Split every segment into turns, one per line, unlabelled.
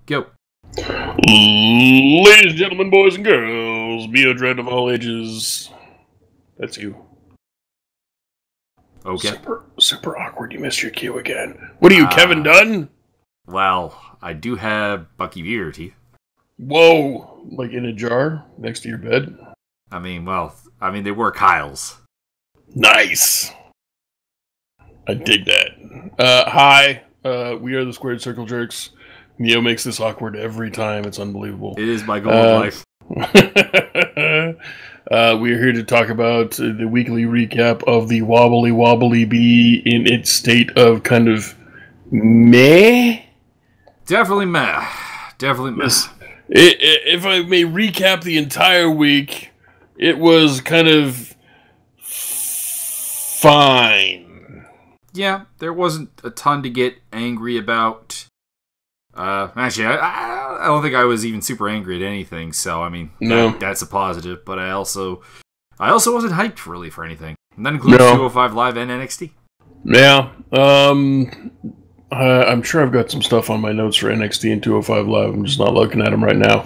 Go.
Ladies and gentlemen, boys and girls, be a dread of all ages. That's you.
Okay.
Super awkward. You missed your cue again. What are you, Kevin Dunn?
Well, I do have Bucky beer teeth.
Whoa. Like in a jar next to your bed?
I mean, they were Kyle's.
Nice. I dig that. Hi. We are the Squared Circle Jerks. Neo makes this awkward every time. It's unbelievable.
It is my goal of life.
We are here to talk about the weekly recap of the Wobbly Wobbly Bee in its state of kind of meh?
Definitely meh. Definitely meh.
If I may recap the entire week, it was kind of fine.
Yeah, there wasn't a ton to get angry about. Actually, I don't think I was even super angry at anything, so, I mean, that's a positive, but I also wasn't hyped really for anything. And that includes 205 Live and NXT.
Yeah, I'm sure I've got some stuff on my notes for NXT and 205 Live, I'm just not looking at them right now.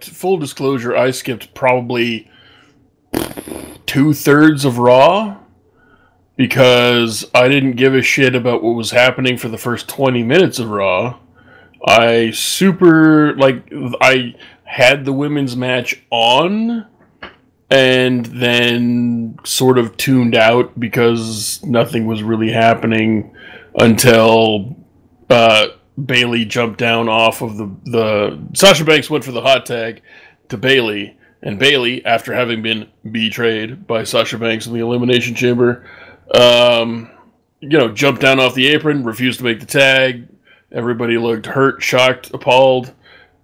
Full disclosure, I skipped probably 2/3 of Raw, because I didn't give a shit about what was happening for the first 20 minutes of Raw. I had the women's match on, and then sort of tuned out because nothing was really happening until Bayley jumped down off of the Sasha Banks went for the hot tag to Bayley, and Bayley, after having been betrayed by Sasha Banks in the Elimination Chamber, jumped down off the apron, refused to make the tag. Everybody looked hurt, shocked, appalled.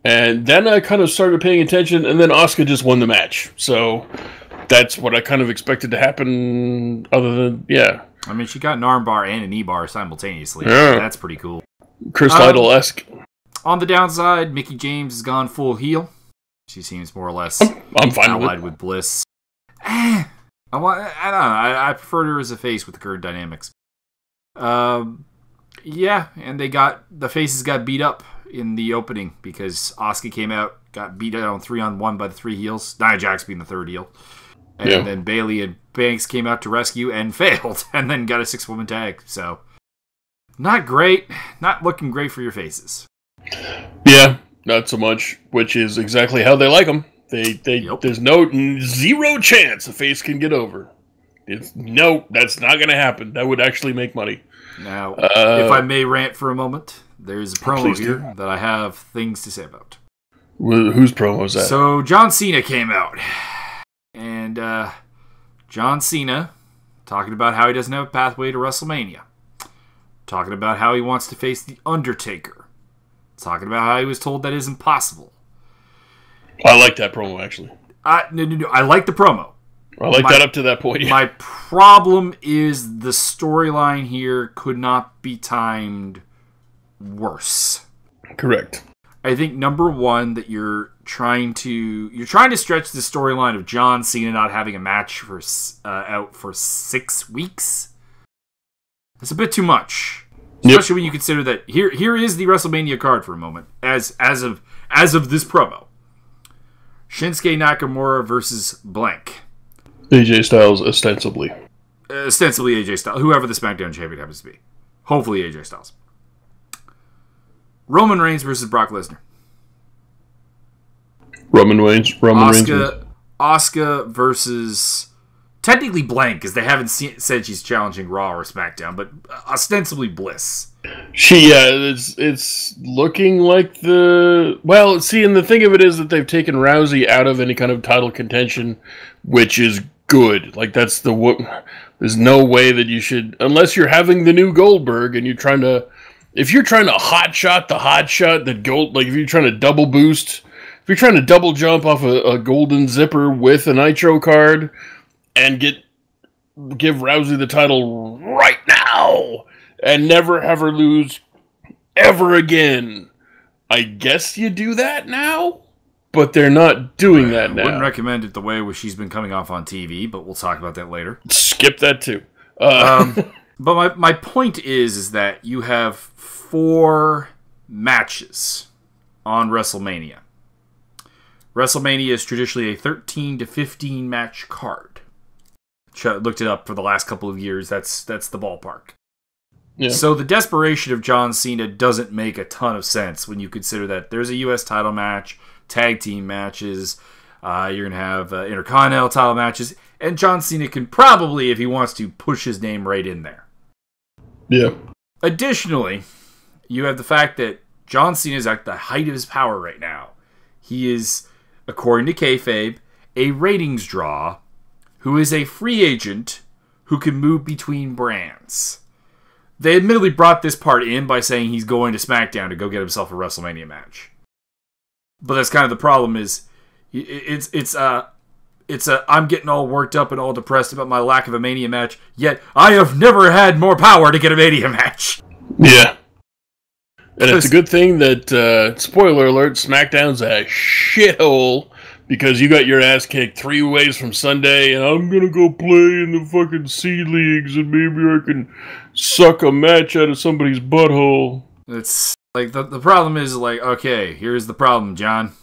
And then I kind of started paying attention, and then Asuka just won the match. So that's what I kind of expected to happen, other than, yeah.
I mean, she got an armbar and a knee bar simultaneously.
Yeah.
That's pretty cool.
Chris Lytle-esque.
On the downside, Mickie James has gone full heel. She seems more or less
I'm fine
allied with Bliss. I don't know. I preferred her as a face with the current dynamics. Yeah, and the faces got beat up in the opening because Asuka came out, got beat down 3-on-1 by the three heels. Nia Jax being the third heel. And then Bayley and Banks came out to rescue and failed, and then got a 6-woman tag. So, not great. Not looking great for your faces.
Yeah, not so much, which is exactly how they like them. There's zero chance a face can get over. That's not going to happen. That would actually make money.
Now, if I may rant for a moment, there's a promo here that I have things to say about.
Whose promo is that?
So, John Cena came out. And John Cena talking about how he doesn't have a pathway to WrestleMania. Talking about how he wants to face The Undertaker. Talking about how he was told that is impossible.
I like that promo, actually.
No. I like the promo.
I like that up to that point. Yeah.
My problem is the storyline here could not be timed worse.
Correct.
I think number one that you're trying to stretch the storyline of John Cena not having a match for out for 6 weeks. That's a bit too much. Especially when you consider that here is the WrestleMania card for a moment as of this promo. Shinsuke Nakamura versus blank.
AJ Styles, ostensibly.
Ostensibly AJ Styles. Whoever the SmackDown champion happens to be. Hopefully AJ Styles. Roman Reigns versus Brock Lesnar.
Roman Reigns.
Asuka versus... Technically blank, because they haven't said she's challenging Raw or SmackDown, but ostensibly Bliss. It's
looking like the... Well, see, and the thing of it is that they've taken Rousey out of any kind of title contention, which is good. Like, that's the... There's no way that you should... Unless you're having the new Goldberg and you're trying to... If you're trying to hotshot the hotshot that Gold... Like, if you're trying to double boost... If you're trying to double jump off a golden zipper with a Nitro card... and give Rousey the title right now and never have her lose ever again. I guess you do that now, but they're not doing that now.
Wouldn't recommend it the way she's been coming off on TV, but we'll talk about that later.
Skip that too.
But my point is that you have 4 matches on WrestleMania. WrestleMania is traditionally a 13 to 15 match card. Looked it up for the last couple of years. That's the ballpark. Yeah. So the desperation of John Cena doesn't make a ton of sense when you consider that there's a U.S. title match, tag team matches, you're going to have Intercontinental title matches, and John Cena can probably, if he wants to, push his name right in there.
Yeah.
Additionally, you have the fact that John Cena is at the height of his power right now. He is, according to kayfabe, a ratings draw who is a free agent who can move between brands. They admittedly brought this part in by saying he's going to SmackDown to go get himself a WrestleMania match. But that's kind of the problem is, I'm getting all worked up and all depressed about my lack of a Mania match, yet I have never had more power to get a Mania match.
Yeah. And it's a good thing that, spoiler alert, SmackDown's a shithole because you got your ass kicked 3 ways from Sunday, and I'm gonna go play in the fucking seed leagues, and maybe I can suck a match out of somebody's butthole.
It's like the problem is like, okay, here's the problem, John.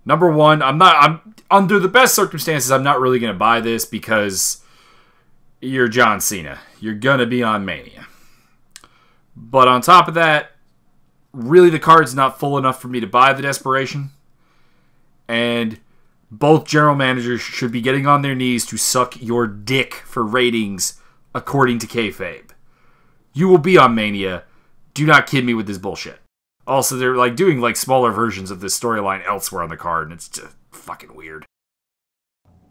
Number one, I'm under the best circumstances, I'm not really gonna buy this because you're John Cena. You're gonna be on Mania. But on top of that, really the card's not full enough for me to buy the desperation. And both general managers should be getting on their knees to suck your dick for ratings, according to kayfabe. You will be on Mania. Do not kid me with this bullshit. Also, they're like doing like smaller versions of this storyline elsewhere on the card, and it's just fucking weird.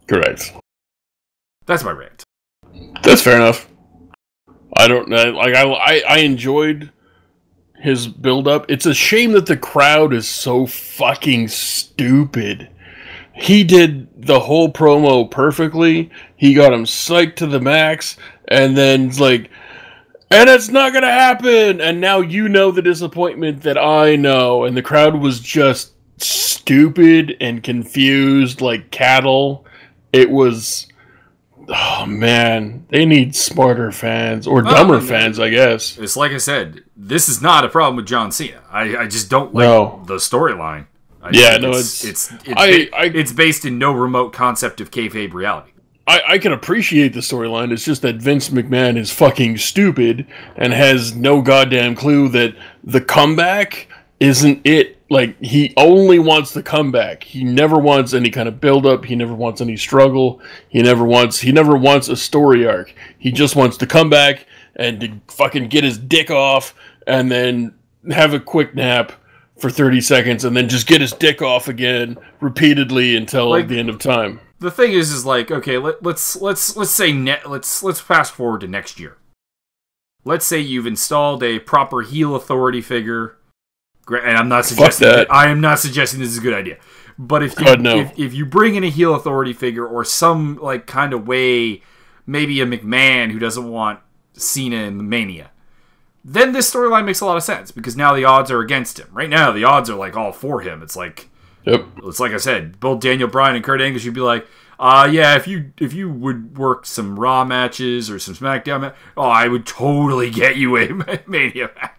Correct.
That's my rant.
That's fair enough. I don't know. Like I enjoyed his build-up. It's a shame that the crowd is so fucking stupid. He did the whole promo perfectly. He got him psyched to the max, and then it's like, and it's not gonna happen. And now you know the disappointment that I know. And the crowd was just stupid and confused like cattle. It was... Oh, man. They need smarter fans. Or dumber fans, I guess.
It's like I said, this is not a problem with John Cena. I just don't like the storyline. It's based in no remote concept of kayfabe reality.
I can appreciate the storyline. It's just that Vince McMahon is fucking stupid and has no goddamn clue that the comeback isn't it. Like, he only wants the comeback. He never wants any kind of build-up. He never wants any struggle. He never wants a story arc. He just wants to come back and to fucking get his dick off and then have a quick nap for 30 seconds and then just get his dick off again repeatedly until the end of time.
The thing is like, okay, let's fast forward to next year. Let's say you've installed a proper heel authority figure. And I'm not suggesting I am not suggesting this is a good idea. But if you bring in a heel authority figure or some like kind of way, maybe a McMahon who doesn't want Cena in the Mania, then this storyline makes a lot of sense because now the odds are against him. Right now the odds are like all for him. It's like it's like I said, both Daniel Bryan and Kurt Angle should be like, yeah, if you would work some Raw matches or some SmackDown I would totally get you a Mania match.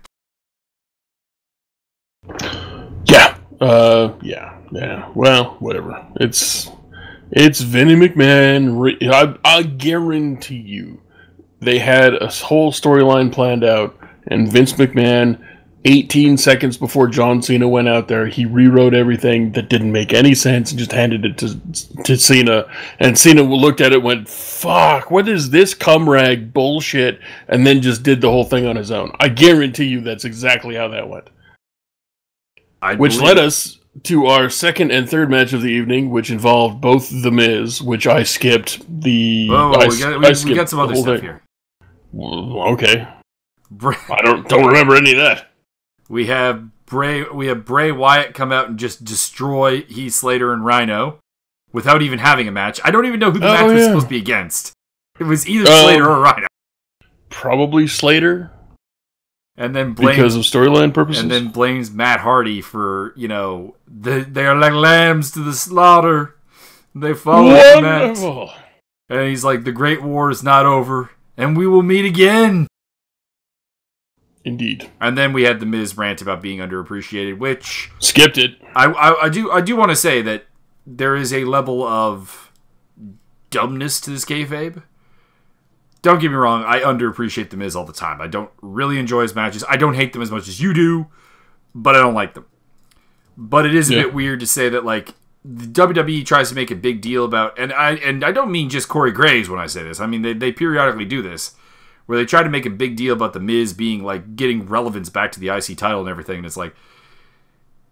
Yeah.
Well, whatever. It's Vinnie McMahon. I guarantee you, they had a whole storyline planned out, and Vince McMahon, 18 seconds before John Cena went out there, he rewrote everything that didn't make any sense and just handed it to Cena. And Cena looked at it and went, fuck, what is this cum rag bullshit? And then just did the whole thing on his own. I guarantee you that's exactly how that went. Which led us to our second and third match of the evening, which involved both The Miz, which I skipped. We got some other stuff here. Well, okay. I don't remember any of that.
We have Bray Wyatt come out and just destroy Heath Slater and Rhino without even having a match. I don't even know who the match was supposed to be against. It was either Slater or Rhino.
Probably Slater.
And then
because of storyline purposes?
And then blames Matt Hardy for, they are like lambs to the slaughter. They follow Matt. And he's like, the Great War is not over. And we will meet again.
Indeed.
And then we had the Miz rant about being underappreciated, which...
Skipped it.
I do want to say that there is a level of dumbness to this kayfabe. Don't get me wrong, I underappreciate the Miz all the time. I don't really enjoy his matches. I don't hate them as much as you do, but I don't like them. But it is a bit weird to say that, like, the WWE tries to make a big deal about... And I don't mean just Corey Graves when I say this. I mean, they periodically do this, where they try to make a big deal about the Miz being, like, getting relevance back to the IC title and everything, and it's like,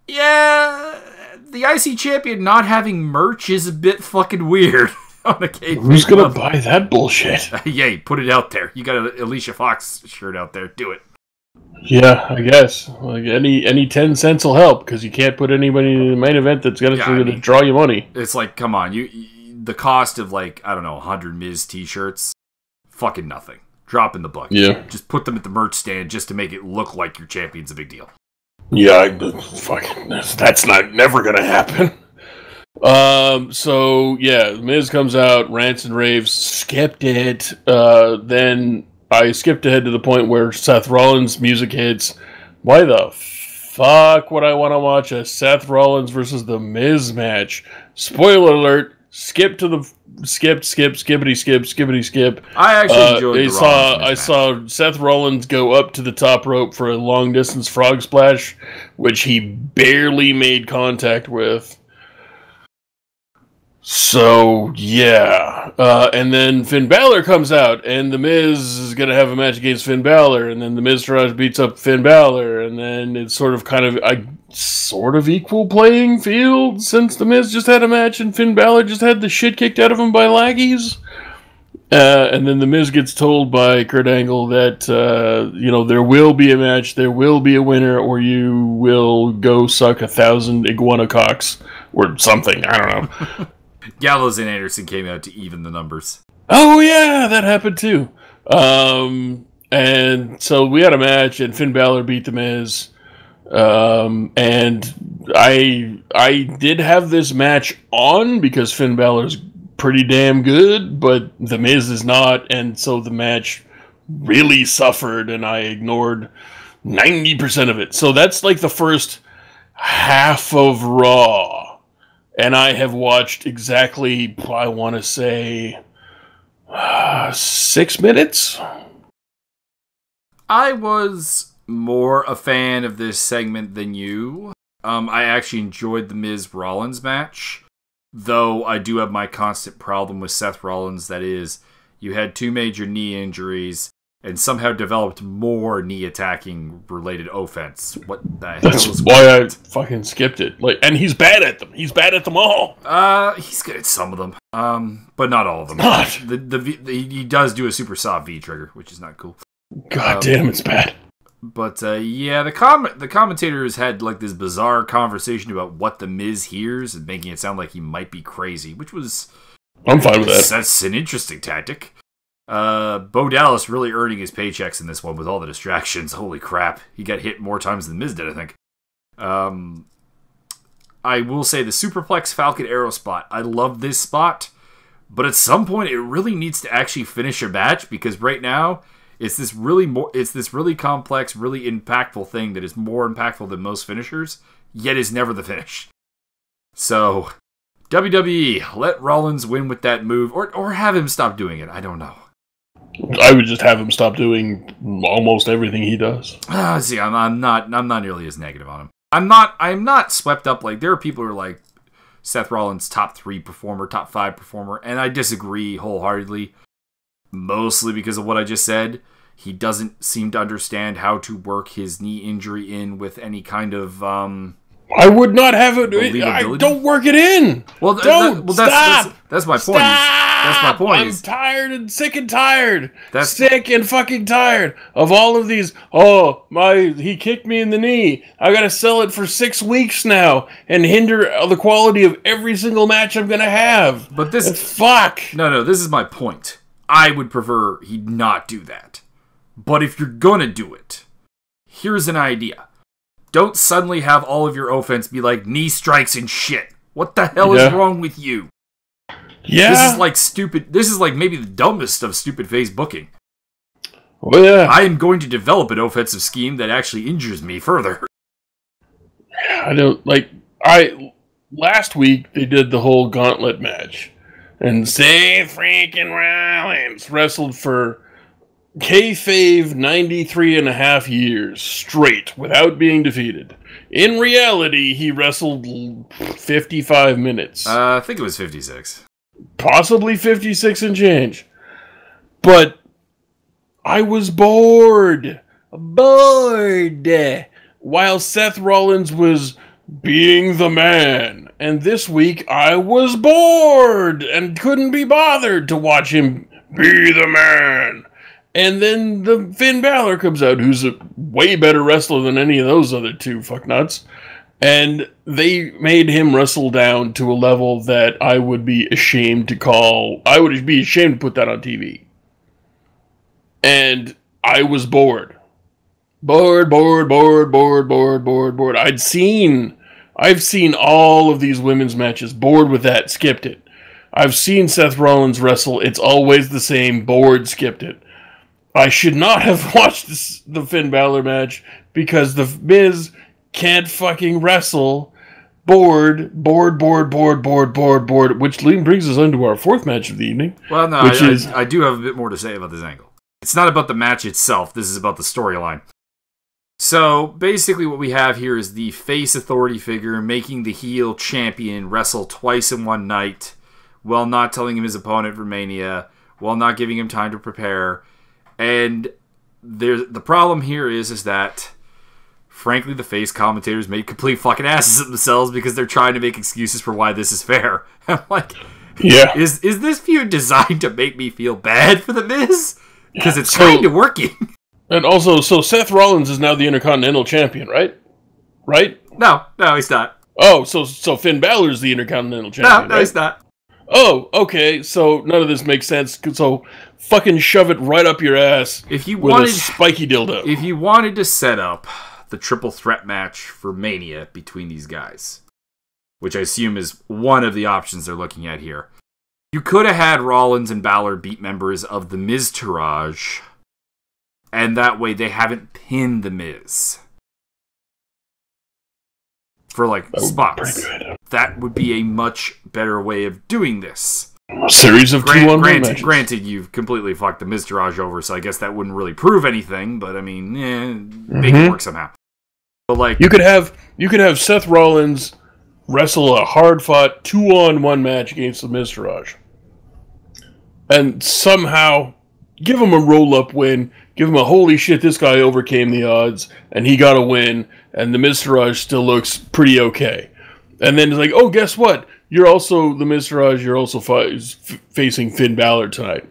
yeah, the IC champion not having merch is a bit fucking weird.
Who's gonna buy that bullshit?
Yay, put it out there. You got an Alicia Fox shirt out there. Do it.
Yeah, I guess. Like any 10 cents will help, because you can't put anybody in the main event that's gonna draw you money.
It's like, come on, the cost of, like, I don't know, 100 Miz t-shirts, fucking nothing. Drop in the bucket. Yeah. Just put them at the merch stand just to make it look like your champion's a big deal.
Yeah, that's never gonna happen. So yeah, Miz comes out, rants and raves, skipped it. Then I skipped ahead to the point where Seth Rollins' music hits. Why the fuck would I want to watch a Seth Rollins versus The Miz match? Spoiler alert, skippity skip.
I actually enjoyed the Rollins
I saw Seth Rollins go up to the top rope for a long distance frog splash, which he barely made contact with. So, yeah. And then Finn Balor comes out, and The Miz is going to have a match against Finn Balor, and then The Miztourage beats up Finn Balor, and then it's sort of equal playing field, since The Miz just had a match and Finn Balor just had the shit kicked out of him by laggies. And then The Miz gets told by Kurt Angle that, there will be a match, there will be a winner, or you will go suck 1,000 iguana cocks, or something, I don't know.
Gallows and Anderson came out to even the numbers.
Oh yeah, that happened too. And so we had a match, and Finn Balor beat The Miz. And I did have this match on because Finn Balor's pretty damn good, but The Miz is not, and so the match really suffered, and I ignored 90% of it. So that's like the first half of Raw. And I have watched exactly, I want to say, 6 minutes?
I was more a fan of this segment than you. I actually enjoyed the Miz Rollins match, though I do have my constant problem with Seth Rollins. That is, you had 2 major knee injuries and somehow developed more knee attacking related offense. What the hell?
That's why I fucking skipped it. And he's bad at them. He's bad at them all.
He's good at some of them, but not all of them.
Not.
He does do a super soft V trigger, which is not cool.
God damn, it's bad.
But yeah, the commentators had like this bizarre conversation about what the Miz hears and making it sound like he might be crazy, which was...
I'm fine with that.
That's an interesting tactic. Bo Dallas really earning his paychecks in this one with all the distractions. Holy crap. He got hit more times than Miz did, I think. I will say the Superplex Falcon Arrow spot. I love this spot, but at some point it really needs to actually finish a match, because right now it's this really complex, really impactful thing that is more impactful than most finishers, yet is never the finish. So, WWE, let Rollins win with that move, or have him stop doing it. I don't know.
I would just have him stop doing almost everything he does.
See, I'm not nearly as negative on him. I'm not swept up. Like, there are people who are like Seth Rollins top 3 performer, top 5 performer, and I disagree wholeheartedly. Mostly because of what I just said. He doesn't seem to understand how to work his knee injury in with any kind of
I would not have it. Don't work it in.
Well,
stop.
That's my point. That's my point.
I'm tired and sick and tired. Sick and fucking tired of all of these. Oh, he kicked me in the knee. I gotta sell it for 6 weeks now and hinder the quality of every single match I'm gonna have.
But this
is fuck.
No. This is my point. I would prefer he not do that. But if you're gonna do it, here's an idea. Don't suddenly have all of your offense be like knee strikes and shit. What the hell is wrong with you?
Yeah.
This is like stupid. This is like maybe the dumbest of stupid face booking.
Oh, yeah.
I am going to develop an offensive scheme that actually injures me further.
I don't, last week they did the whole gauntlet match. And Seth freaking Rollins wrestled for kayfabe 93 and a half years straight without being defeated. In reality, he wrestled 55 minutes.
I think it was 56.
Possibly 56 and change. But I was bored. While Seth Rollins was being the man. And this week, I was bored and couldn't be bothered to watch him be the man. And then the Finn Balor comes out, who's a way better wrestler than any of those other two fucknuts. And they made him wrestle down to a level that I would be ashamed to call... I would be ashamed to put that on TV. And I was bored. Bored. I've seen all of these women's matches. Bored with that. Skipped it. I've seen Seth Rollins wrestle. It's always the same. Bored. Skipped it. I should not have watched the Finn Balor match because the Miz can't fucking wrestle. Bored. Which brings us into our fourth match of the evening.
Well, no, I do have a bit more to say about this angle. It's not about the match itself. This is about the storyline. So, basically what we have here is the face authority figure making the heel champion wrestle twice in one night while not telling him his opponent for Mania, while not giving him time to prepare. And the problem here is that, frankly, the face commentators made complete fucking asses of themselves because they're trying to make excuses for why this is fair. I'm like,
yeah,
is this feud designed to make me feel bad for the Miz? Because it's kind of working.
And also, so Seth Rollins is now the Intercontinental Champion, right? Right?
No, he's not.
Oh, so Finn Balor's the Intercontinental Champion,
No,
right?
he's not.
Oh, okay, so none of this makes sense, so fucking shove it right up your ass
with
a spiky dildo.
If you wanted to set up the triple threat match for Mania between these guys, which I assume is one of the options they're looking at here, you could have had Rollins and Balor beat members of the Miztourage, and that way they haven't pinned the Miz for spots. That would be a much better way of doing this.
A series of 2-on-1 matches.
Granted, you've completely fucked the Miztourage over, so I guess that wouldn't really prove anything. But I mean, make it work somehow. But
you could have Seth Rollins wrestle a hard-fought 2-on-1 match against the Miztourage, and somehow give him a roll-up win. Give him a holy shit, this guy overcame the odds, and he got a win, and the Miztourage still looks pretty okay. And then it's like, oh, guess what? You're also the Miztourage, you're also facing Finn Balor tonight.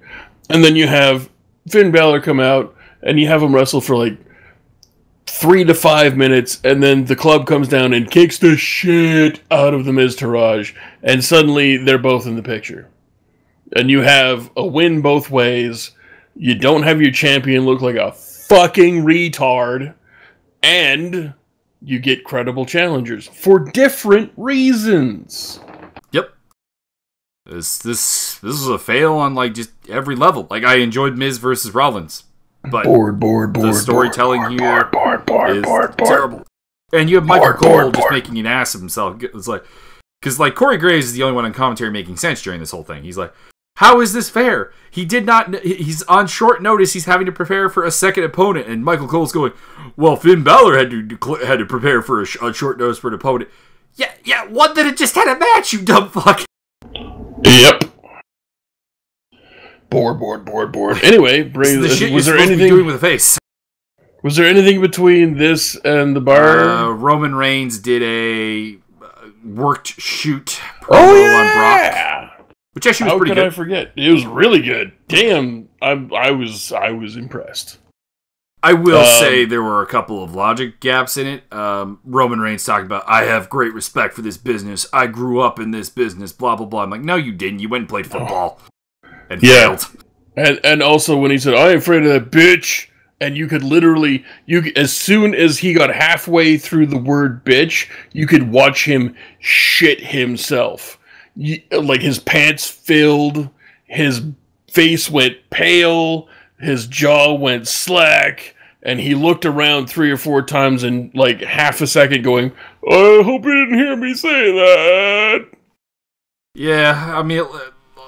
And then you have Finn Balor come out, and you have him wrestle for 3 to 5 minutes, and then the club comes down and kicks the shit out of the Miztourage, and suddenly they're both in the picture. And you have a win both ways. You don't have your champion look like a fucking retard. And you get credible challengers for different reasons.
Yep. This was a fail on just every level. I enjoyed Miz versus Rollins. But the storytelling here is terrible. And you have Michael Cole just making an ass of himself. It's because Corey Graves is the only one on commentary making sense during this whole thing. He's like, how is this fair? He's on short notice. He's having to prepare for a second opponent. And Michael Cole's going, well, Finn Balor had to prepare for a short notice for an opponent. Yeah, one that had just had a match, you dumb fuck.
Yep. Bored. Anyway, was there anything
doing with a face?
Was there anything between this and the bar?
Roman Reigns did a worked shoot promo on Brock. Which actually was pretty good.
How could I forget? It was really good. Damn, I was impressed.
I will say there were a couple of logic gaps in it. Roman Reigns talking about, I have great respect for this business. I grew up in this business, blah, blah, blah. I'm like, no, you didn't. You went and played football. And failed.
And also when he said, I ain't afraid of that bitch. And you could literally, as soon as he got halfway through the word bitch, you could watch him shit himself. His pants filled, his face went pale, his jaw went slack, and he looked around 3 or 4 times in like half a second going, I hope you didn't hear me say that.
Yeah, I mean,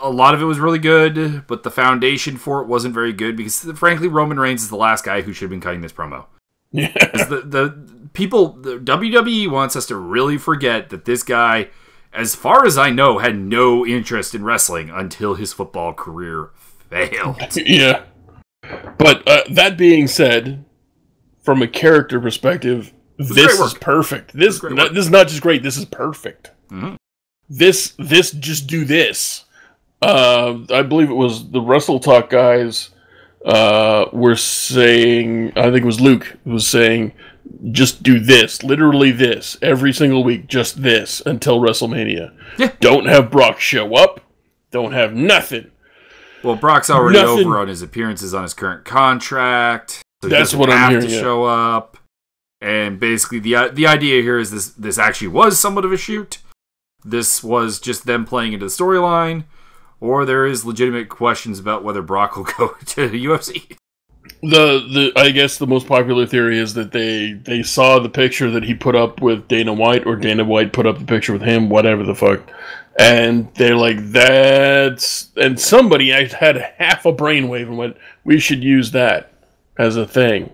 a lot of it was really good, but the foundation for it wasn't very good because, frankly, Roman Reigns is the last guy who should have been cutting this promo.
Yeah.
The WWE wants us to really forget that this guy, as far as I know, had no interest in wrestling until his football career failed.
Yeah. But that being said, from a character perspective, this is perfect. This is not just great, this is perfect.
Mm-hmm.
This just do this. I believe it was the Wrestle Talk guys were saying, I think it was Luke, was saying, just do this, literally this, every single week, just this, until WrestleMania.
Yeah.
Don't have Brock show up, don't have nothing.
Well, Brock's already over on his appearances on his current contract, so he doesn't have to show up. And basically, the idea here is this actually was somewhat of a shoot. This was just them playing into the storyline, or there is legitimate questions about whether Brock will go to the UFC.
I guess the most popular theory is that they saw the picture that he put up with Dana White, or Dana White put up the picture with him, whatever the fuck, and they're like, and somebody had half a brainwave and went, we should use that as a thing.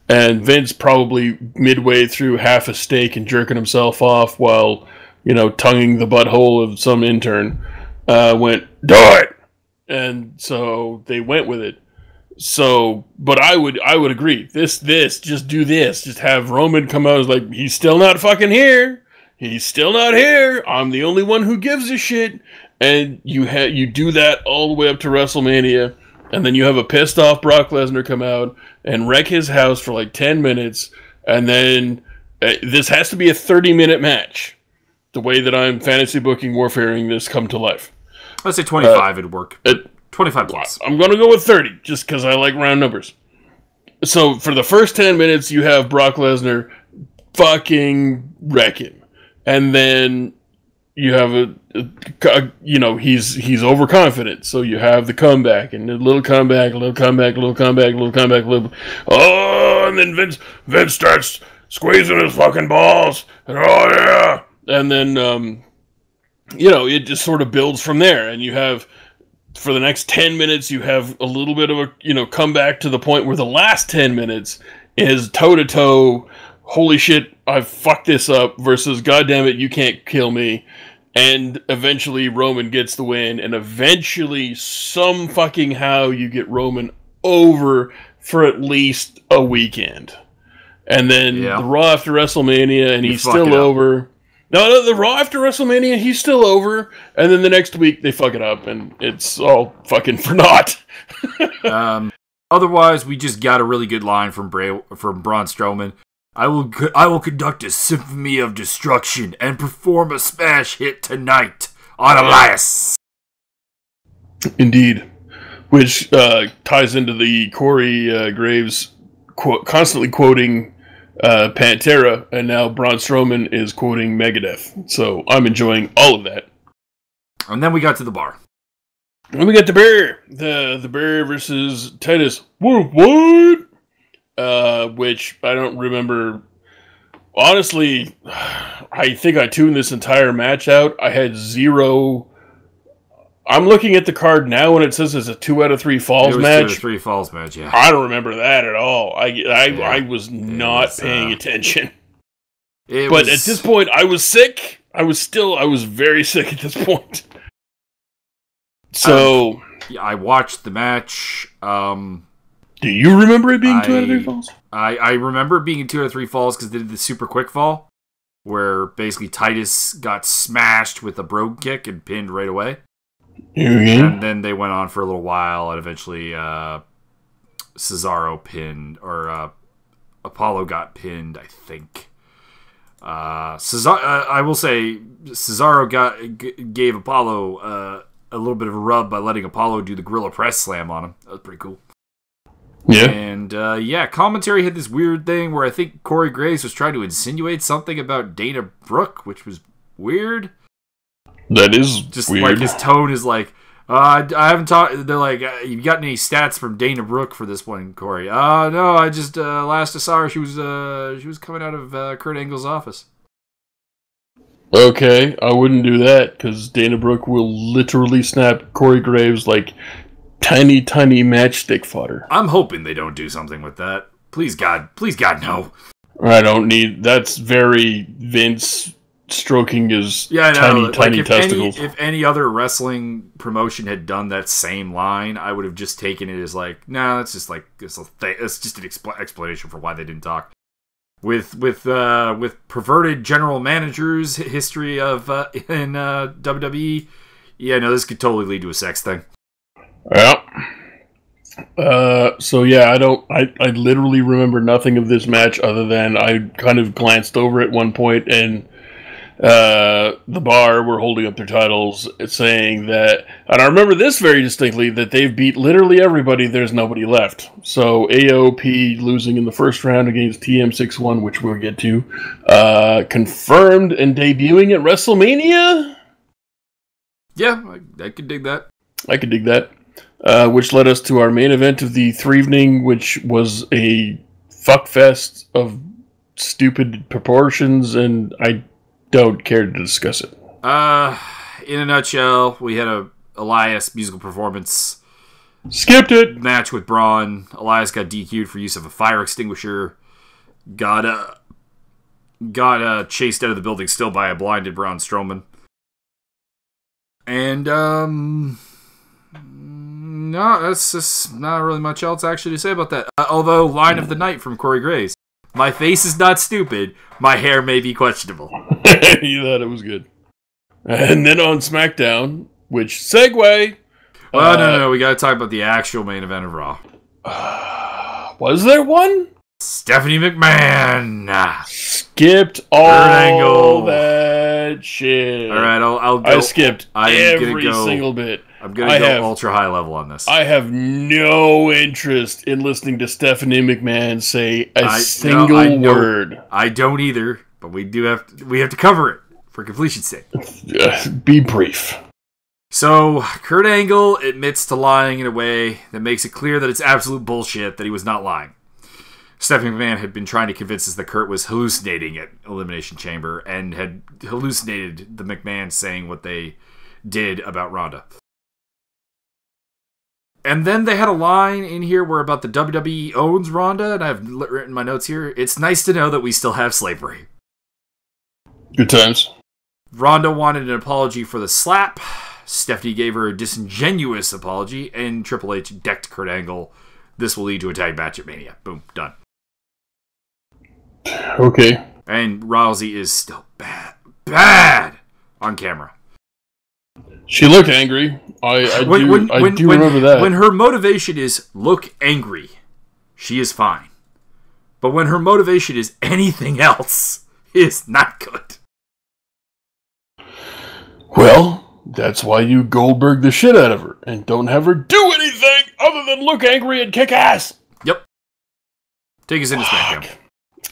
And Vince, probably midway through half a steak and jerking himself off while, tonguing the butthole of some intern, went, do it! And so they went with it. So, but I would agree. This, just do this. Just have Roman come out as like, he's still not fucking here. He's still not here. I'm the only one who gives a shit. And you do that all the way up to WrestleMania. And then you have a pissed off Brock Lesnar come out and wreck his house for like 10 minutes. And then this has to be a 30-minute match. The way that I'm fantasy booking warfaring this come to life.
Let's say 25 would work. 25 plus.
I'm going to go with 30 just because I like round numbers. So for the first 10 minutes, you have Brock Lesnar fucking wreck him. And then you have he's overconfident. So you have the comeback and a little comeback, and then Vince starts squeezing his fucking balls. And oh yeah. And then, it just sort of builds from there. And you have, for the next 10 minutes, you have a little bit of a, comeback to the point where the last 10 minutes is toe-to-toe, holy shit, I've fucked this up, versus goddammit, you can't kill me. And eventually Roman gets the win, and eventually, some fucking how, you get Roman over for at least a weekend. And then the Raw after WrestleMania, and he's still over. No, the Raw after WrestleMania, he's still over, and then the next week they fuck it up, and it's all fucking for naught.
Otherwise, we just got a really good line from Braun Strowman. I will conduct a symphony of destruction and perform a smash hit tonight on Elias.
Indeed, which ties into the Corey Graves constantly quoting Pantera, and now Braun Strowman is quoting Megadeth. So I'm enjoying all of that.
And then we got to the bar.
And we got the Bear. The Bear versus Titus Worldwide. Which I don't remember. Honestly, I think I tuned this entire match out. I had zero. I'm looking at the card now and it says it's a 2 out of 3 falls match. 2
out of 3 falls match, yeah.
I don't remember that at all. I was not paying attention. But at this point, I was sick. I was very sick at this point. So
I watched the match.
Do you remember it being 2 out of 3 falls?
I remember it being 2 out of 3 falls because they did the super quick fall, where basically Titus got smashed with a brogue kick and pinned right away.
Mm-hmm.
And then they went on for a little while, and eventually Cesaro pinned, or Apollo got pinned, I think. I will say Cesaro gave Apollo a little bit of a rub by letting Apollo do the Gorilla Press Slam on him. That was pretty cool.
Yeah.
And, commentary had this weird thing where I think Corey Graves was trying to insinuate something about Dana Brooke, which was weird.
That is
just
weird.
Like his tone is like, I haven't talked. They're like, you got any stats from Dana Brooke for this one, Corey? No, I just last I saw her, she was coming out of Kurt Angle's office.
Okay, I wouldn't do that because Dana Brooke will literally snap Corey Graves like tiny matchstick fodder.
I'm hoping they don't do something with that. Please God, no.
I don't need. That's very Vince stroking his tiny testicles.
If any other wrestling promotion had done that same line, I would have just taken it as like, no, it's just like it's just an explanation for why they didn't talk. With perverted general managers history of in WWE, yeah, no, this could totally lead to a sex thing.
Yeah. So yeah, I literally remember nothing of this match other than I kind of glanced over at one point and the Bar were holding up their titles saying that, and I remember this very distinctly, that they've beat literally everybody, there's nobody left. So AOP losing in the first round against TM61, which we'll get to, confirmed and debuting at WrestleMania?
Yeah, I could dig that.
I could dig that. Which led us to our main event of the evening, which was a fuckfest of stupid proportions, and I don't care to discuss it.
In a nutshell, we had a Elias musical performance.
Skipped it.
Match with Braun. Elias got DQ'd for use of a fire extinguisher. Got chased out of the building still by a blinded Braun Strowman. And no, that's just not really much else actually to say about that. Although, line of the night from Corey Graves. My face is not stupid. My hair may be questionable.
You thought it was good. And then on SmackDown, which segue.
No. We got to talk about the actual main event of Raw.
Was there one?
Stephanie McMahon.
Skipped all that shit.
All right, I'll go.
I skipped every single bit.
I'm going to go ultra high level on this.
I have no interest in listening to Stephanie McMahon say a single word.
I don't either, but we have to cover it for completion's sake.
Be brief.
So, Kurt Angle admits to lying in a way that makes it clear that it's absolute bullshit that he was not lying. Stephanie McMahon had been trying to convince us that Kurt was hallucinating at Elimination Chamber and had hallucinated the McMahon saying what they did about Ronda. And then they had a line in here where about the WWE owns Ronda, and I've written my notes here. It's nice to know that we still have slavery.
Good times.
Ronda wanted an apology for the slap. Stephanie gave her a disingenuous apology, and Triple H decked Kurt Angle. This will lead to a tag match at Mania. Boom, done.
Okay.
And Rousey is still bad on camera.
She looked angry. I do remember that.
When her motivation is look angry, she is fine. But when her motivation is anything else, it's not good.
Well, that's why you Goldberg the shit out of her and don't have her do anything other than look angry and kick ass.
Yep. Take us into SmackDown.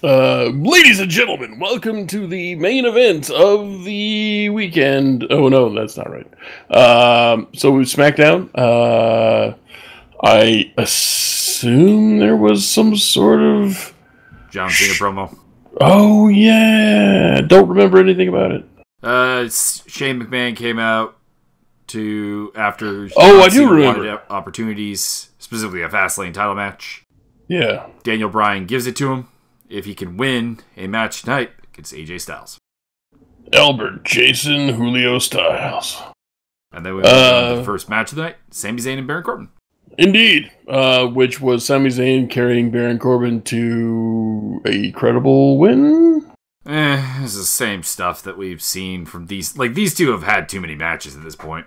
Ladies and gentlemen, welcome to the main event of the weekend. Oh no, that's not right. So SmackDown. I assume there was some sort of
John Cena promo.
Oh yeah, don't remember anything about it.
Shane McMahon came out after.
I do remember
opportunities, specifically a Fastlane title match.
Yeah,
Daniel Bryan gives it to him. If he can win a match tonight against AJ Styles.
Albert, Jason, Julio Styles.
And then we went on to the first match of the night, Sami Zayn and Baron Corbin.
Indeed. Which was Sami Zayn carrying Baron Corbin to a credible win?
It's the same stuff that we've seen from these. Like, these two have had too many matches at this point.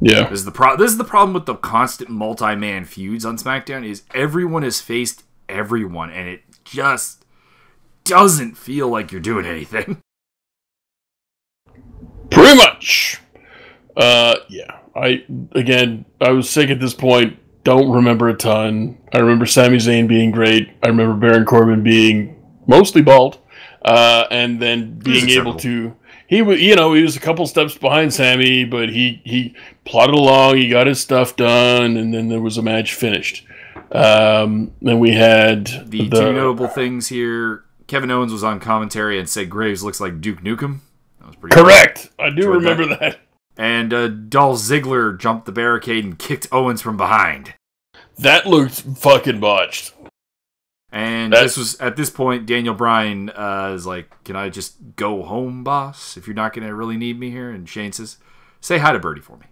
Yeah.
This is the problem with the constant multi-man feuds on SmackDown is everyone has faced everyone, and it just doesn't feel like you're doing anything.
Pretty much. Yeah. I was sick at this point. Don't remember a ton. I remember Sami Zayn being great. I remember Baron Corbin being mostly bald. And then being able to he was a couple steps behind Sammy, but he plodded along. He got his stuff done, and then there was a match finished. Then we had
the two notable things here. Kevin Owens was on commentary and said Graves looks like Duke Nukem. That was pretty
correct. Cool. I do remember that.
And Dolph Ziggler jumped the barricade and kicked Owens from behind.
That looked fucking botched.
And this was at this point, Daniel Bryan is like, "Can I just go home, boss? If you're not going to really need me here." And Shane says, "Say hi to Birdie for me."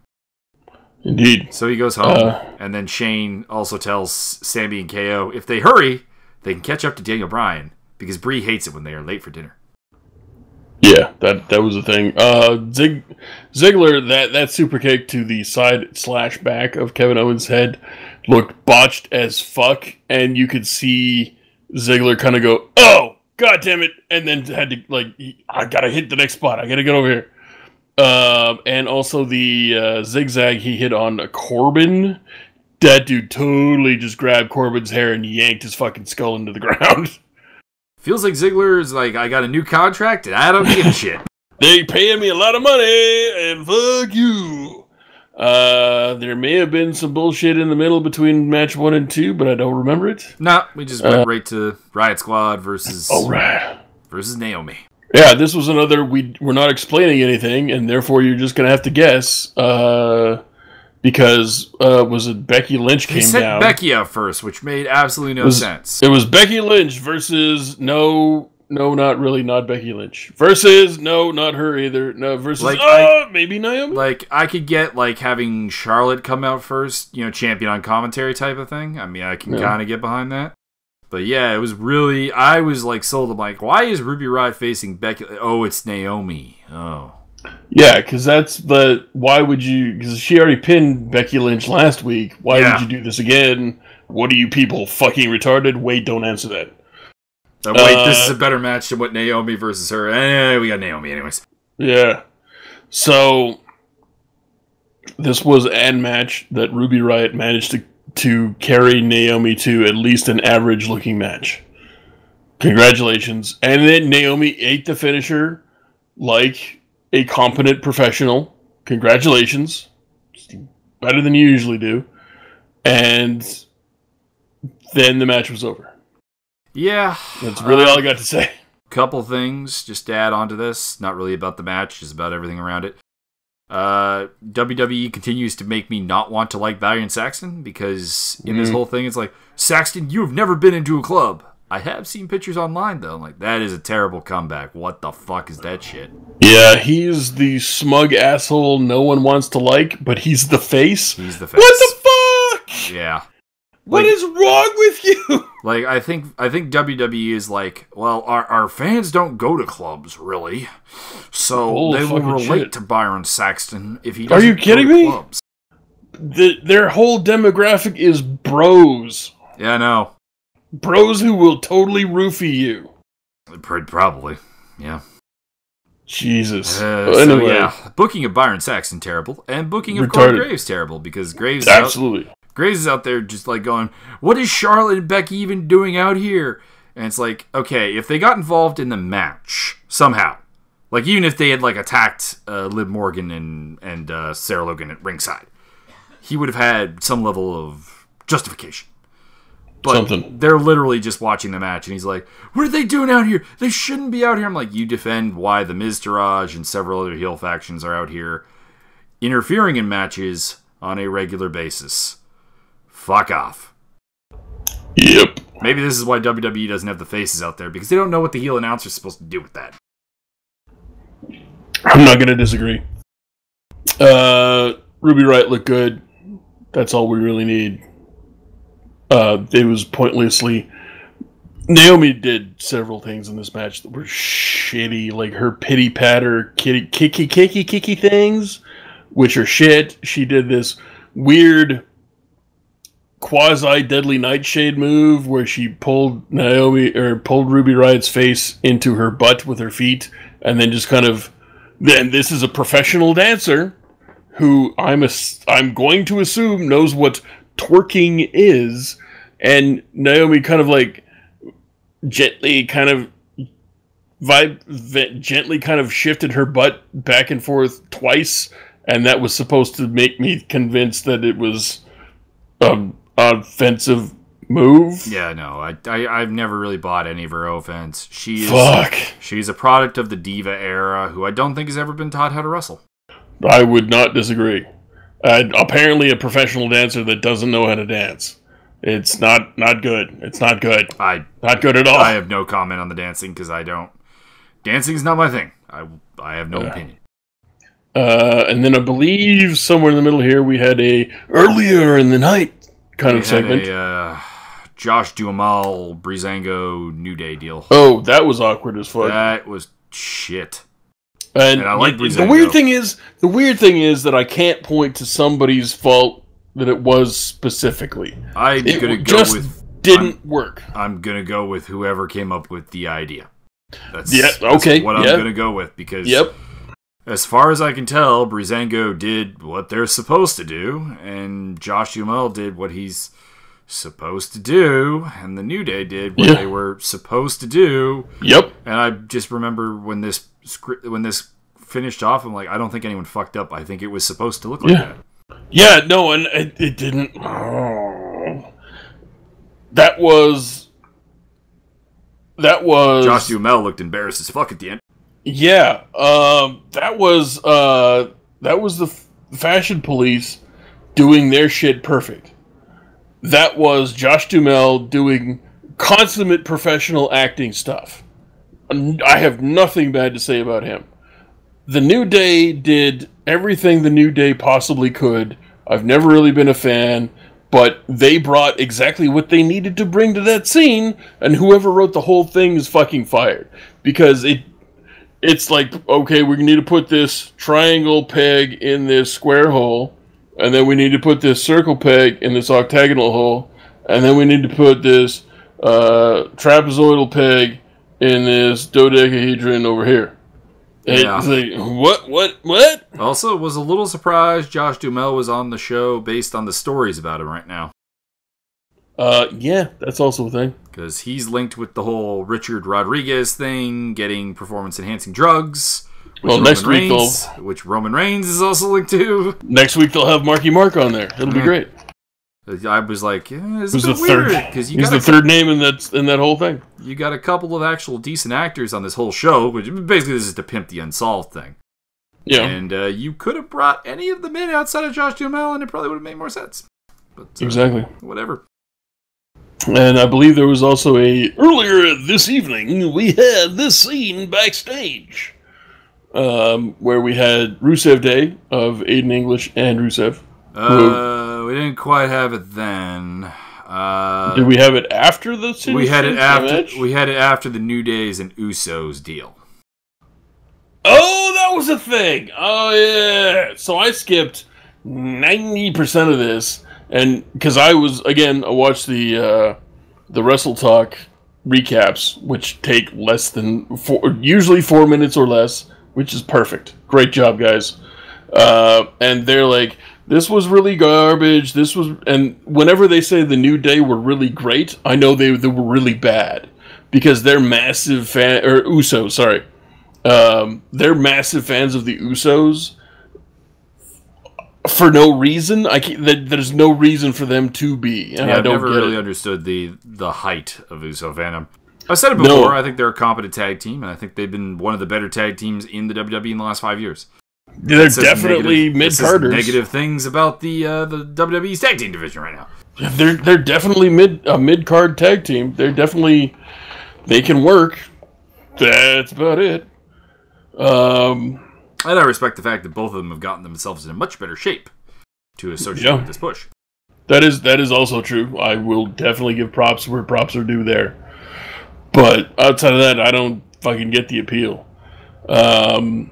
Indeed.
So he goes home, and then Shane also tells Sammy and KO if they hurry, they can catch up to Daniel Bryan because Brie hates it when they are late for dinner.
Yeah, that was the thing. Ziggler, that super kick to the side / back of Kevin Owens' head looked botched as fuck, and you could see Ziggler kind of go, "Oh, god damn it," and then had to I gotta hit the next spot. I gotta get over here. And also the zigzag he hit on Corbin. That dude totally just grabbed Corbin's hair and yanked his fucking skull into the ground.
Feels like Ziggler is like, I got a new contract and I don't give a shit.
They paying me a lot of money and fuck you. There may have been some bullshit in the middle between match 1 and 2, but I don't remember it.
Nah, we just went right to Riot Squad versus Naomi.
Yeah, this was another, we're not explaining anything, and therefore you're just going to have to guess, because, was it Becky Lynch came down? They sent
Becky out first, which made absolutely no sense.
It was Becky Lynch versus, no, not really, not Becky Lynch. Versus, no, not her either. No, versus, maybe Naomi?
Like, I could get, having Charlotte come out first, champion on commentary type of thing. I mean, I can kind of get behind that. But yeah, it was really, I was sold. I'm like, why is Ruby Riott facing Becky? Oh, it's Naomi. Oh.
Yeah, because why would you, because she already pinned Becky Lynch last week. Why would you do this again? What are you people, fucking retarded? Wait, don't answer that.
Wait, this is a better match than what Naomi versus her. We got Naomi anyways.
Yeah. So, this was an match that Ruby Riott managed to carry Naomi to at least an average-looking match. Congratulations. And then Naomi ate the finisher like a competent professional. Congratulations. Better than you usually do. And then the match was over.
Yeah.
That's really all I got to say.
Couple things just to add on to this. Not really about the match, just about everything around it. WWE continues to make me not want to like Byron Saxton because in this whole thing it's like, Saxton, you have never been into a club. I have seen pictures online though. I'm like, that is a terrible comeback. What the fuck is that shit?
Yeah, he's the smug asshole no one wants to like, but he's the face.
He's the face.
What the fuck?
Yeah.
What is wrong with you?
I think WWE is like, well, our fans don't go to clubs really, so they will relate to Byron Saxton if he doesn't.
Are you kidding me?
Clubs.
Their whole demographic is bros.
Yeah, I know.
Bros who will totally roofie you.
Probably, yeah.
Jesus.
Anyway. So yeah, booking of Byron Saxton terrible, and booking of Corey Graves terrible because Graves Graves is out there just going, what is Charlotte and Becky even doing out here? And it's like, okay, if they got involved in the match somehow, even if they had attacked Liv Morgan and Sarah Logan at ringside, he would have had some level of justification. But they're literally just watching the match, and he's like, what are they doing out here? They shouldn't be out here. I'm like, you defend why the Miz Taraj and several other heel factions are out here interfering in matches on a regular basis. Fuck off.
Yep.
Maybe this is why WWE doesn't have the faces out there, because they don't know what the heel announcer's supposed to do with that.
I'm not going to disagree. Ruby Riott looked good. That's all we really need. It was pointlessly... Naomi did several things in this match that were shitty, like her pity patter, kicky things, which are shit. She did this weird quasi-deadly nightshade move where she pulled Ruby Riott's face into her butt with her feet, and then just then this is a professional dancer who I'm going to assume knows what twerking is, and Naomi gently gently kind of shifted her butt back and forth twice, and that was supposed to make me convinced that it was an offensive move.
Yeah, no, I've never really bought any of her offense. She's a product of the Diva era, who I don't think has ever been taught how to wrestle.
I would not disagree. Apparently a professional dancer that doesn't know how to dance. It's not good. It's not good. Not good at all.
I have no comment on the dancing because I don't. Dancing is not my thing. I have no opinion.
And then I believe somewhere in the middle here we had a earlier in the night kind of segment.
Josh Duhamel, Breezango, New Day deal.
Oh, that was awkward as fuck.
That was shit.
And
I like Breezango.
The weird thing is that I can't point to somebody's fault that it was specifically. Didn't work.
I'm gonna go with whoever came up with the idea. That's what I'm gonna go with, because as far as I can tell, Breezango did what they're supposed to do, and Josh Duhamel did what he's supposed to do, and the New Day did what they were supposed to do.
Yep.
And I just remember when this finished off, I'm like, I don't think anyone fucked up. I think it was supposed to look like that.
Yeah, no, and it didn't. Oh. That was
Josh Duhamel looked embarrassed as fuck at the end.
Yeah, that was the Fashion Police doing their shit perfect. That was Josh Duhamel doing consummate professional acting stuff. I have nothing bad to say about him. The New Day did everything the New Day possibly could. I've never really been a fan, but they brought exactly what they needed to bring to that scene, and whoever wrote the whole thing is fucking fired. Because it's like, okay, we need to put this triangle peg in this square hole, and then we need to put this circle peg in this octagonal hole, and then we need to put this trapezoidal peg in this dodecahedron over here.
Yeah.
It's like, what?
Also, was a little surprised Josh Duhamel was on the show based on the stories about him right now.
Yeah, that's also a thing.
Because he's linked with the whole Richard Rodriguez thing, getting performance-enhancing drugs. Which Roman Reigns is also linked to.
Next week they'll have Marky Mark on there. It'll be great.
I was like, this is a bit weird.
He's the third name in that whole thing.
You got a couple of actual decent actors on this whole show, which basically this is to pimp the Unsolved thing. Yeah. And you could have brought any of them in outside of Josh Duhamel, and it probably would have made more sense. But,
exactly.
Whatever.
And I believe there was also earlier this evening, we had this scene backstage. Where we had Rusev Day of Aiden English and Rusev.
We didn't quite have it then.
Did we have it after the match?
We had it after the New Days and Usos deal.
Oh, that was a thing. Oh yeah. So I skipped 90% of this, and because I watched the Wrestle Talk recaps, which take less than usually 4 minutes or less. Which is perfect. Great job, guys. And they're like, this was really garbage. And whenever they say the New Day were really great, I know they were really bad. Because they're massive Usos, sorry. They're massive fans of the Usos. For no reason. There's no reason for them to be. And I don't
never really understood the height of Uso fandom. I've said it before, I think they're a competent tag team, and I think they've been one of the better tag teams in the WWE in the last 5 years.
They're definitely mid-carders.
Negative things about the WWE's tag team division right now.
They're definitely a mid-card tag team. They can work. That's about it.
And I respect the fact that both of them have gotten themselves in a much better shape to associate with this push.
That is also true. I will definitely give props where props are due there. But outside of that, I don't fucking get the appeal. And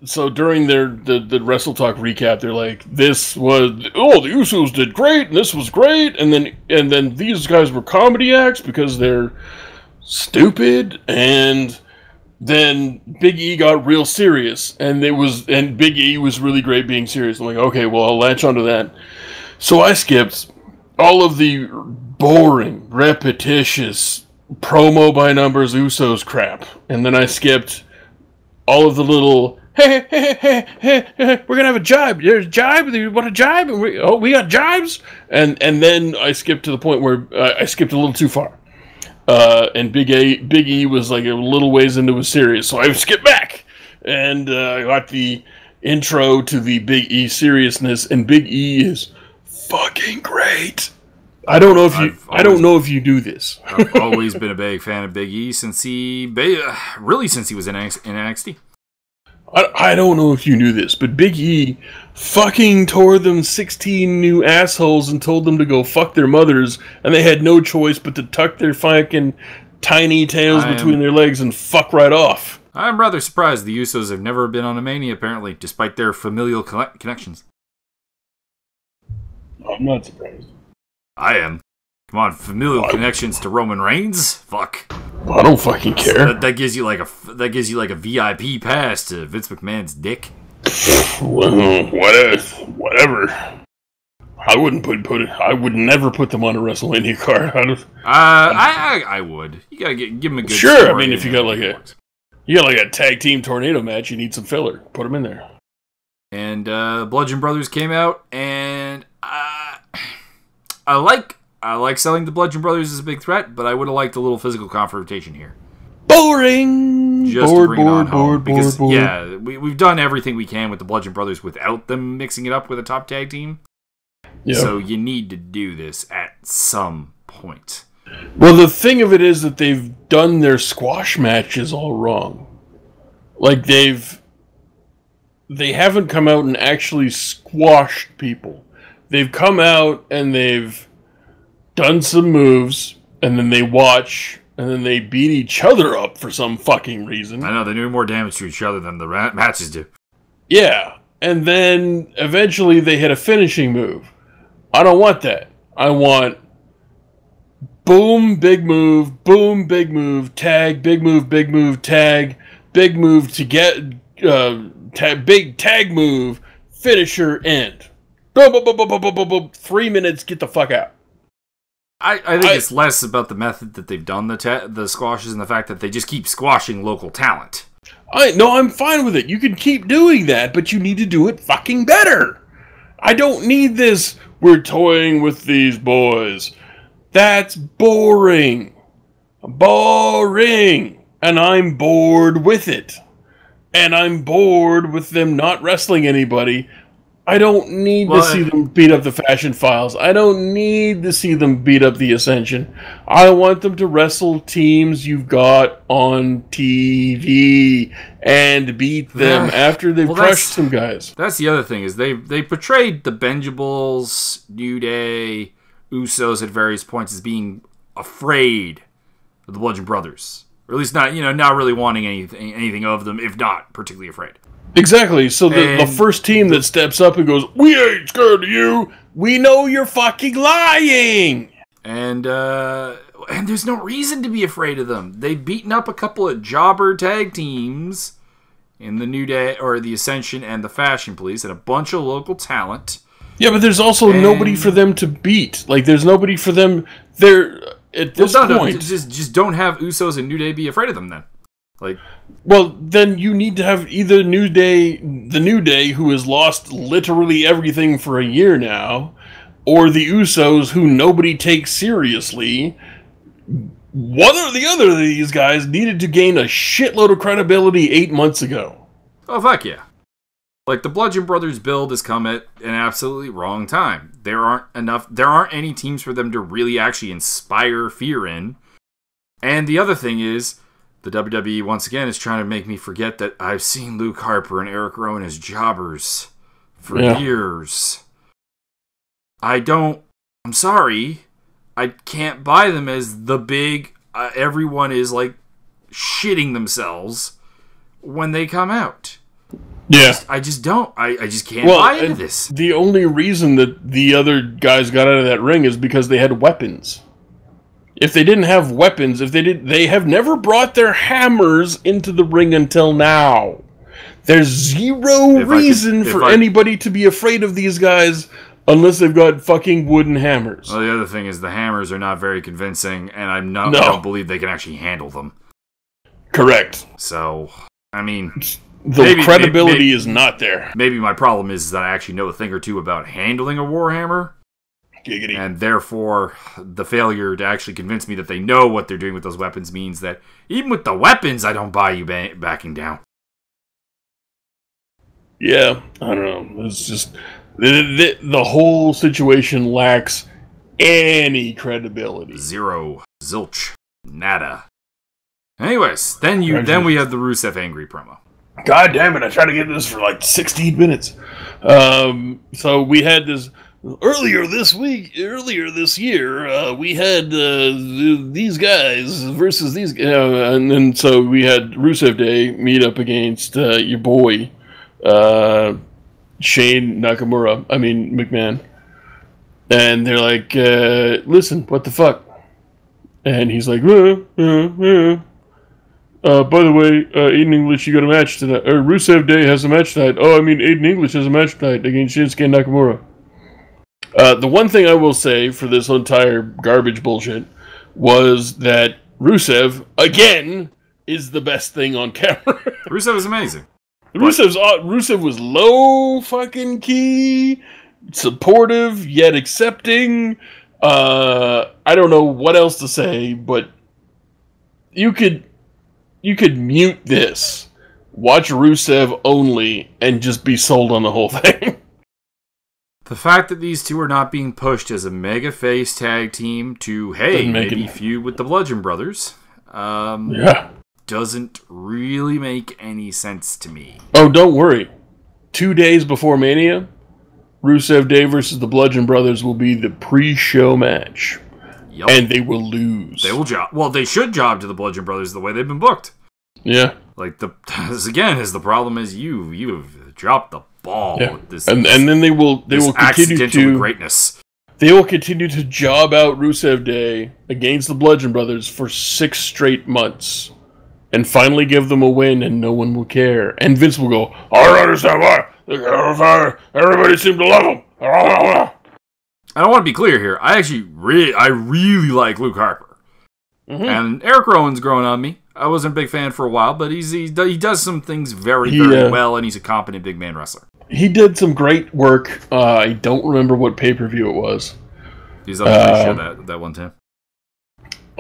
so during the Wrestle Talk recap, they're like, the Usos did great, and this was great, and then these guys were comedy acts because they're stupid, and then Big E got real serious, and Big E was really great being serious. I'm like, okay, well, I'll latch onto that. So I skipped all of the boring, repetitious promo by numbers Usos crap, and then I skipped all of the little hey, we're gonna have a jibe. There's a jibe. You want a jibe? And we got jibes. And then I skipped to the point where I skipped a little too far. And Big E was like a little ways into a series, so I skipped back and I got the intro to the Big E seriousness, and Big E is fucking great. I don't know if you do this.
I've always been a big fan of Big E since he was in NXT.
I don't know if you knew this, but Big E fucking tore them 16 new assholes and told them to go fuck their mothers, and they had no choice but to tuck their fucking tiny tails between their legs and fuck right off.
I'm rather surprised the Usos have never been on a Mania, apparently, despite their familial connections.
I'm not surprised.
I am. Come on, familial connections to Roman Reigns? Fuck.
I don't fucking care.
So that gives you like a VIP pass to Vince McMahon's dick.
Well, whatever. I wouldn't put it. I would never put them on a WrestleMania card.
I would. You gotta give them a good.
Sure.
Story.
I mean, if you got like a tag team tornado match, you need some filler. Put them in there.
And Bludgeon Brothers came out, and I like selling the Bludgeon Brothers as a big threat, but I would have liked a little physical confrontation here.
Boring!
Just to bring it on home. Because, yeah, we've done everything we can with the Bludgeon Brothers without them mixing it up with a top tag team. Yep. So you need to do this at some point.
Well, the thing of it is that they've done their squash matches all wrong. Like, they haven't come out and actually squashed people. They've come out and they've done some moves, and then they watch, and then they beat each other up for some fucking reason.
I know, they do more damage to each other than the matches do.
Yeah, and then eventually they hit a finishing move. I don't want that. I want boom, big move, tag, big move, tag, big move to get, big tag move, finisher, end. 3 minutes, get the fuck out.
I think it's less about the method that they've done the squashes and the fact that they just keep squashing local talent.
I'm fine with it. You can keep doing that, but you need to do it fucking better. I don't need this, we're toying with these boys. That's boring. Boring. And I'm bored with it. And I'm bored with them not wrestling anybody. I don't need to see them beat up the Fashion Files. I don't need to see them beat up the Ascension. I want them to wrestle teams you've got on TV and beat them after they've crushed some guys.
That's the other thing, is they portrayed the Benjables, New Day, Usos at various points as being afraid of the Bludgeon Brothers. Or at least not really wanting anything of them, if not particularly afraid.
Exactly. So the first team that steps up and goes, "We ain't scared of you. We know you're fucking lying."
And there's no reason to be afraid of them. They've beaten up a couple of jobber tag teams in the New Day, or the Ascension and the Fashion Police, and a bunch of local talent.
Yeah, but there's also nobody for them to beat. Like, there's nobody for them there at this point.
Just don't have Usos and New Day be afraid of them then.
Well, then you need to have either the New Day, who has lost literally everything for a year now, or the Usos, who nobody takes seriously. One or the other of these guys needed to gain a shitload of credibility 8 months ago.
Oh, fuck yeah. The Bludgeon Brothers build has come at an absolutely wrong time. There aren't any teams for them to really actually inspire fear in. And the other thing is, the WWE, once again, is trying to make me forget that I've seen Luke Harper and Eric Rowan as jobbers for years. I'm sorry, I can't buy them as the big, everyone is, shitting themselves when they come out.
Yeah.
I just don't. I just can't buy into this.
The only reason that the other guys got out of that ring is because they had weapons. If they didn't have weapons, they have never brought their hammers into the ring until now. There's zero reason for anybody to be afraid of these guys Unless they've got fucking wooden hammers.
Well, the other thing is the hammers are not very convincing, and I don't believe they can actually handle them.
Correct.
So, I mean...
The credibility is not there.
Maybe my problem is that I actually know a thing or two about handling a warhammer.
Giggity.
And therefore, the failure to actually convince me that they know what they're doing with those weapons means that even with the weapons, I don't buy you backing down.
Yeah, I don't know. It's just... The whole situation lacks any credibility.
Zero. Zilch. Nada. Anyways, then we have the Rusev Angry promo.
God damn it, I tried to get this for like 16 minutes. So we had this... Earlier this year, we had these guys versus these... and then so we had Rusev Day meet up against your boy... Shane McMahon. And they're like, listen, what the fuck? And he's like, by the way, Aiden English, you got a match tonight. Or Rusev Day has a match tonight. Aiden English has a match tonight against Shinsuke Nakamura. The one thing I will say for this entire garbage bullshit was that Rusev, again, is the best thing on camera.
Rusev is amazing.
Rusev was low fucking key, supportive yet accepting. I don't know what else to say, but you could mute this, watch Rusev only, and just be sold on the whole thing.
The fact that these two are not being pushed as a mega face tag team to maybe feud with the Bludgeon Brothers, doesn't really make any sense to me.
Oh, don't worry. 2 days before Mania, Rusev Day versus the Bludgeon Brothers will be the pre-show match. Yep. And they will lose.
They will job. Well, they should job to the Bludgeon Brothers the way they've been booked.
Yeah.
Like, the problem is you have dropped the ball.
Yeah.
With this,
and then they will continue to
greatness.
They will continue to job out Rusev Day against the Bludgeon Brothers for 6 straight months. And finally give them a win, and no one will care. And Vince will go, I don't understand why. Everybody seemed to love him.
I don't want to be clear here. I really like Luke Harper. Mm-hmm. And Eric Rowan's growing on me. I wasn't a big fan for a while, but he does some things very well, and he's a competent big man wrestler.
He did some great work. I don't remember what pay-per-view it was.
He's on the show that one time.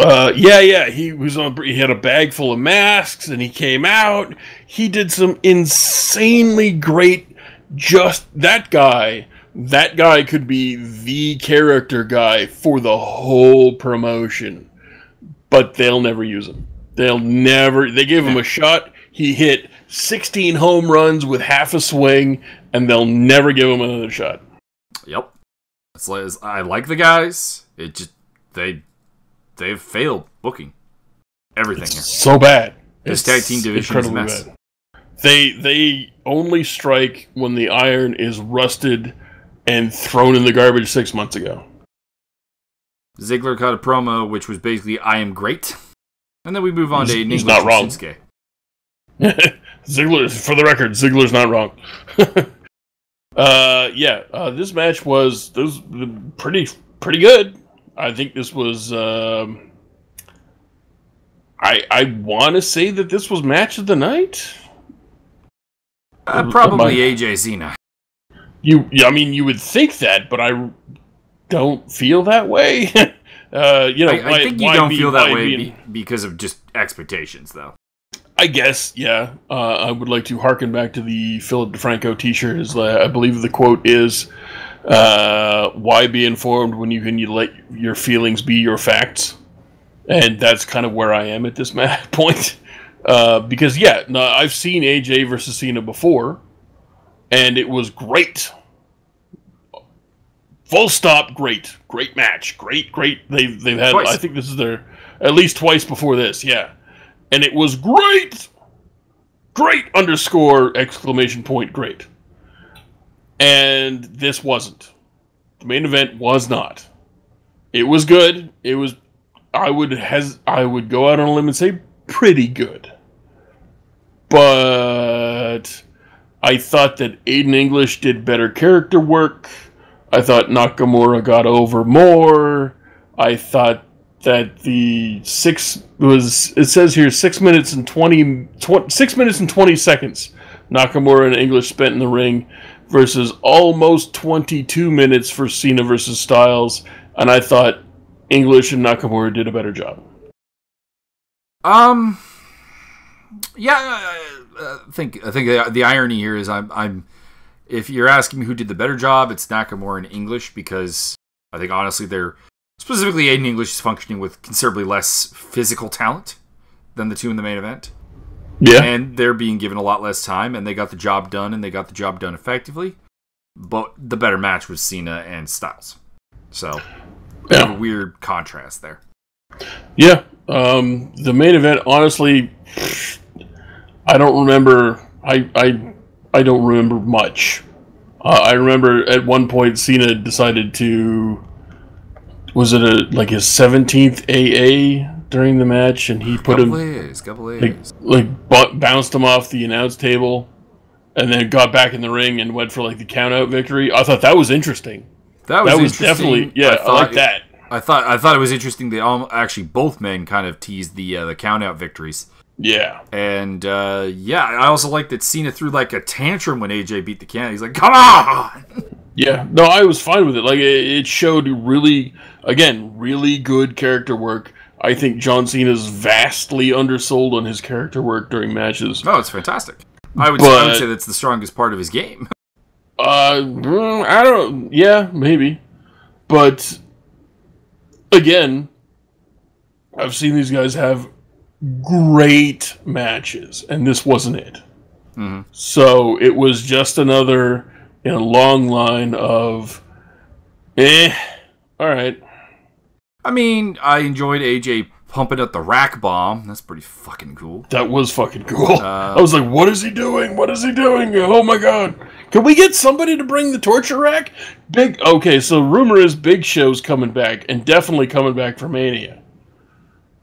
He had a bag full of masks, and he came out. He did some insanely great. Just that guy could be the character guy for the whole promotion, but they'll never use him. They gave him a shot. He hit 16 home runs with half a swing, and they'll never give him another shot.
Yep. I like the guys. They've failed booking everything here.
So bad.
This tag team division is a mess.
Bad. They only strike when the iron is rusted and thrown in the garbage 6 months ago.
Ziggler cut a promo, which was basically, I am great. And then we move on to
He's not wrong. Ziggler, for the record, Ziggler's not wrong. This match was pretty good. I think this was... I want to say that this was match of the night?
Probably AJ Cena.
You would think that, but I don't feel that way. I
think you don't feel that way because of just expectations, though.
I guess, yeah. I would like to harken back to the Philip DeFranco t-shirt. I believe the quote is, why be informed when you can let your feelings be your facts? And that's kind of where I am at this point. Because, I've seen AJ versus Cena before, and it was great. Full stop, great. Great match. Great. They've had, twice. I think this is their, at least twice before this, yeah. And it was great! Great! Exclamation point, great. And this wasn't. The main event was not. It was good. It was, I would go out on a limb and say pretty good. But I thought that Aiden English did better character work. I thought Nakamura got over more. I thought that it says here 6 minutes and 20 seconds Nakamura and English spent in the ring versus almost 22 minutes for Cena versus Styles, and I thought English and Nakamura did a better job.
Yeah, I think the irony here is I'm if you're asking me who did the better job, it's Nakamura and English, because I think honestly they're specifically Aiden English is functioning with considerably less physical talent than the two in the main event.
Yeah.
And they're being given a lot less time, and they got the job done, and they got the job done effectively. But the better match was Cena and Styles. So, a weird contrast there.
Yeah. The main event, honestly, I don't remember. I don't remember much. I remember at one point Cena decided to. Was it his 17th AA during the match, and he put him
couple A's.
Bounced him off the announce table, and then got back in the ring and went for the count out victory. I thought that was interesting. That was definitely I like that.
I thought it was interesting. They actually both men kind of teased the count out victories.
Yeah,
and I also like that Cena threw a tantrum when AJ beat the count. He's like, "Come on!"
Yeah, no, I was fine with it. It showed really good character work. I think John Cena's vastly undersold on his character work during matches.
Oh, it's fantastic. I would say that's the strongest part of his game.
I don't. Yeah, maybe, but again, I've seen these guys have great matches, and this wasn't it.
Mm-hmm.
So it was just another in a long line of, all right.
I mean, I enjoyed AJ pumping out the rack bomb. That's pretty fucking cool.
That was fucking cool. I was like, what is he doing? What is he doing? Oh my god. Can we get somebody to bring the torture rack? Okay, so rumor is Big Show's coming back, and definitely coming back for Mania.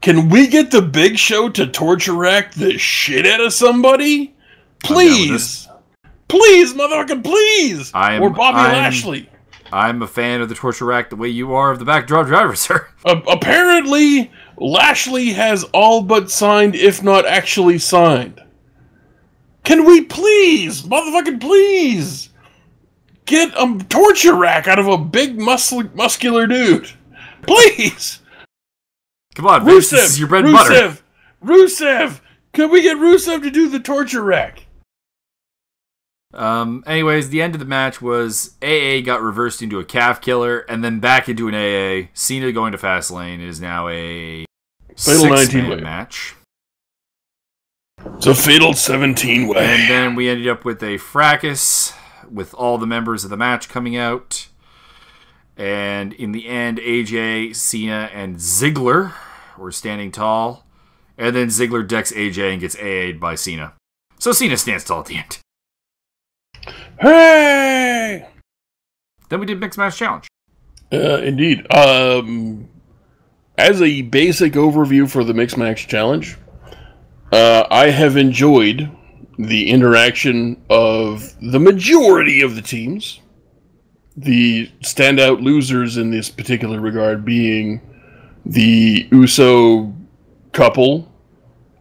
Can we get the Big Show to torture rack the shit out of somebody? Please. Please, motherfucker, please! Or Bobby Lashley.
I'm a fan of the torture rack the way you are of the backdrop driver, sir.
Apparently, Lashley has all but signed, if not actually signed. Can we please, motherfucking please, get a torture rack out of a big muscular dude? Please!
Come on, Vince, this is your bread and butter.
Rusev! Can we get Rusev to do the torture rack?
Anyways, the end of the match was AA got reversed into a calf killer and then back into an AA. Cena going to Fastlane is now a
fatal 19-way
match.
It's a fatal 17-way.
And then we ended up with a fracas with all the members of the match coming out. And in the end, AJ, Cena, and Ziggler were standing tall. And then Ziggler decks AJ and gets AA'd by Cena. So Cena stands tall at the end.
Hey!
Then we did Mixed Match Challenge.
Indeed. As a basic overview for the Mixed Match Challenge, I have enjoyed the interaction of the majority of the teams. The standout losers in this particular regard being the Uso couple,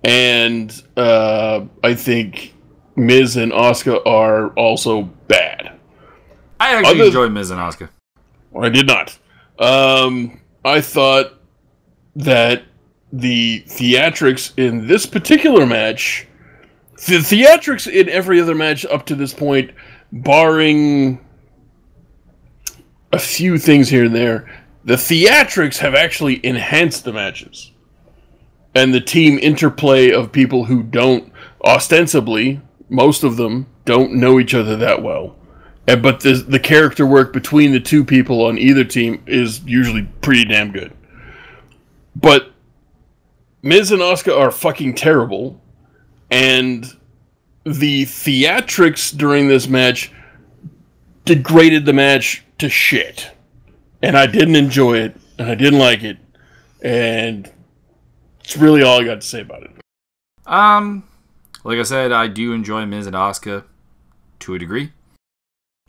and I think Miz and Asuka are also bad.
I actually enjoy Miz and Asuka.
I did not. I thought that the theatrics in this particular match, the theatrics in every other match up to this point, barring a few things here and there, the theatrics have actually enhanced the matches. And the team interplay of people who don't, ostensibly, most of them, don't know each other that well. But the character work between the two people on either team is usually pretty damn good. But Miz and Asuka are fucking terrible. And the theatrics during this match degraded the match to shit. And I didn't enjoy it. And I didn't like it. And it's really all I got to say about it.
Like I said, I do enjoy Miz and Asuka to a degree.